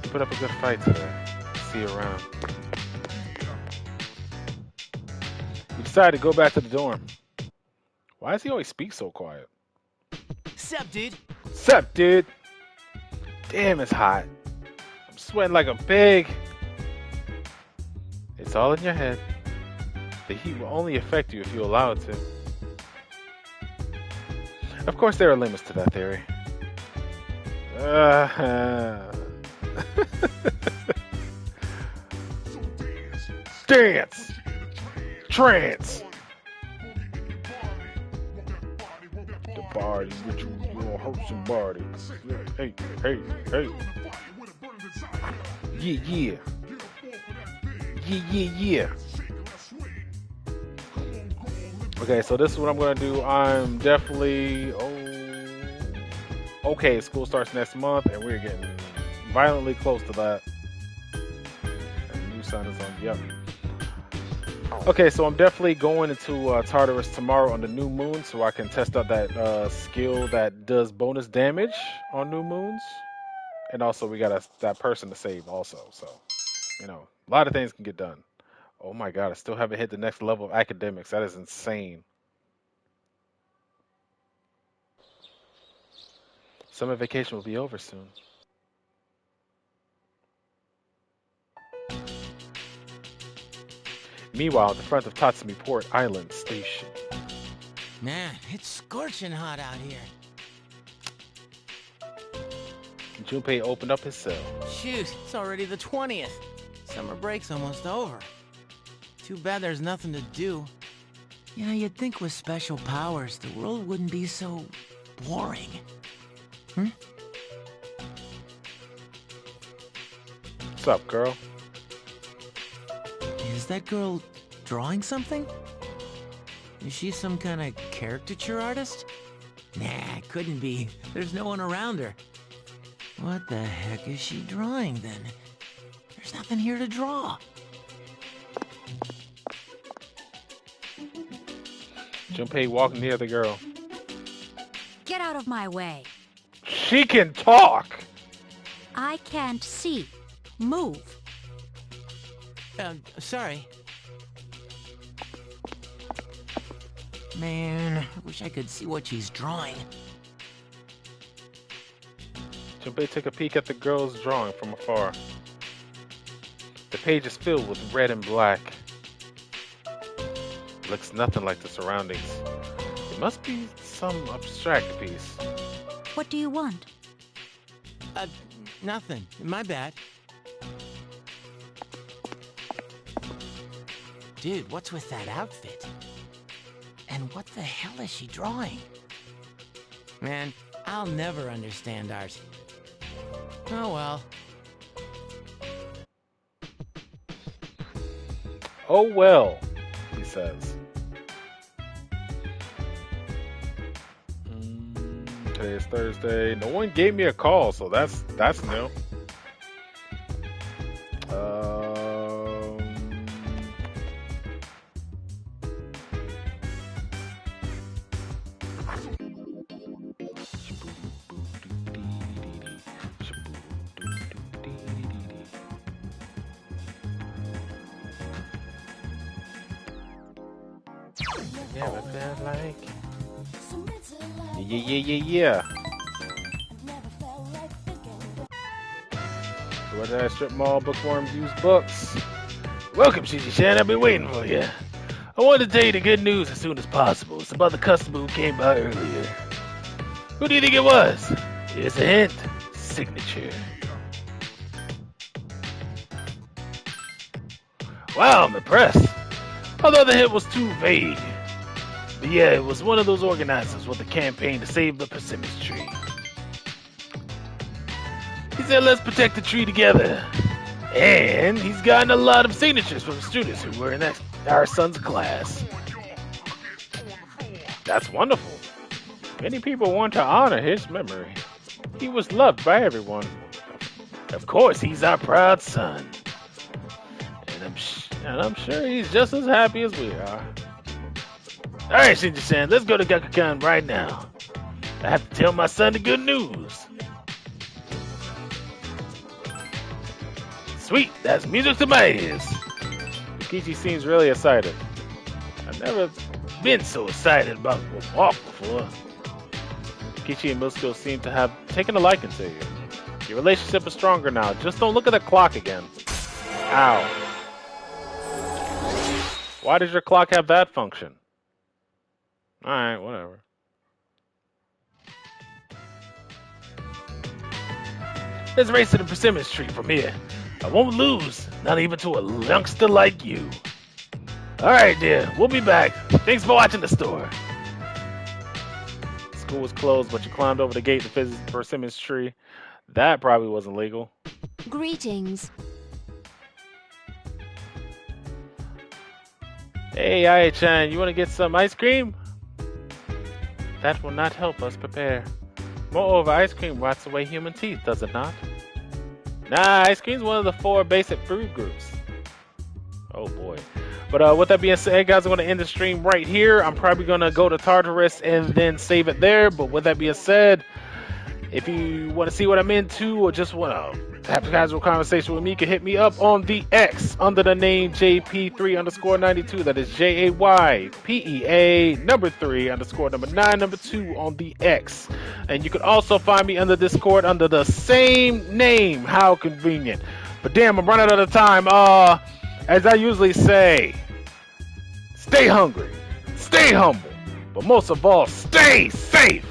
You put up a good fight today. See you around. You decide to go back to the dorm. Why does he always speak so quiet? Sup, dude? Sup, dude? Damn, it's hot. I'm sweating like a pig. It's all in your head. The heat will only affect you if you allow it to. Of course, there are limits to that theory. Dance! Trance! The body with you gonna hurt somebody. Hey, hey, hey. Yeah, yeah. Yeah, yeah, yeah. Okay, so this is what I'm gonna do. I'm definitely okay. School starts next month, and we're getting violently close to that. And new sign is on. Yep. Okay, so I'm definitely going into Tartarus tomorrow on the new moon, so I can test out that skill that does bonus damage on new moons, and also we got that person to save also. So, you know, a lot of things can get done. Oh my God, I still haven't hit the next level of academics. That is insane. Summer vacation will be over soon. Meanwhile, at the front of Tatsumi Port Island Station. Man, it's scorching hot out here. Junpei opened up his cell. Shoot, it's already the 20th. Summer break's almost over. Too bad there's nothing to do. You know, you'd think with special powers, the world wouldn't be so boring. Hmm? What's up, girl? Is that girl drawing something? Is she some kind of caricature artist? Nah, couldn't be. There's no one around her. What the heck is she drawing, then? There's nothing here to draw. Junpei walked near the girl. Get out of my way. She can talk! I can't see. Move. Sorry. Man, I wish I could see what she's drawing. Junpei took a peek at the girl's drawing from afar. The page is filled with red and black. It looks nothing like the surroundings. It must be some abstract piece. What do you want? Nothing. My bad. Dude, what's with that outfit? And what the hell is she drawing? Man, I'll never understand art. Oh well. Oh well, he says. Today is Thursday. No one gave me a call, so that's new. Yeah, what that like? Yeah. Where did I strip mall bookworms use books? Welcome, Shishi-chan. I've been waiting for you. I wanted to tell you the good news as soon as possible. It's about the customer who came by earlier. Who do you think it was? Here's a hint. Signature. Wow, I'm impressed. I thought the hint was too vague. But yeah, it was one of those organizers with the campaign to save the persimmon tree. He said, let's protect the tree together. And he's gotten a lot of signatures from students who were in our son's class. That's wonderful. Many people want to honor his memory. He was loved by everyone. Of course, he's our proud son. And I'm sure he's just as happy as we are. Alright, Shinji-san, let's go to Gakukan right now. I have to tell my son the good news. Sweet, that's music to my ears. Yukichi seems really excited. I've never been so excited about a walk before. Yukichi and Mitsuko seem to have taken a liking to you. Your relationship is stronger now. Just don't look at the clock again. Ow. Why does your clock have that function? Alright, whatever. Let's race to the persimmon tree from here. I won't lose, not even to a youngster like you. Alright, dear, we'll be back. Thanks for watching the store. School was closed, but you climbed over the gate to visit the persimmon tree. That probably wasn't legal. Greetings. Hey, Ai-chan, you want to get some ice cream? That will not help us prepare. Moreover, ice cream rots away human teeth, does it not? Nah, ice cream's one of the 4 basic food groups. Oh boy. But with that being said, guys, I'm going to end the stream right here. I'm probably going to go to Tartarus and then save it there. But with that being said, if you want to see what I'm into or just want to have a casual conversation with me, you can hit me up on the X under the name JP3_92. That is JAYPEA number 3 underscore number 9 number 2 on the X. And you can also find me under Discord under the same name. How convenient. But damn, I'm running out of time. As I usually say, stay hungry, stay humble, but most of all, stay safe.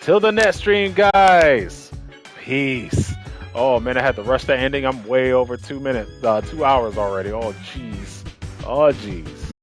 Till the next stream, guys. Peace. Oh man, I had to rush that ending. I'm way over 2 hours already. Oh jeez. Oh jeez.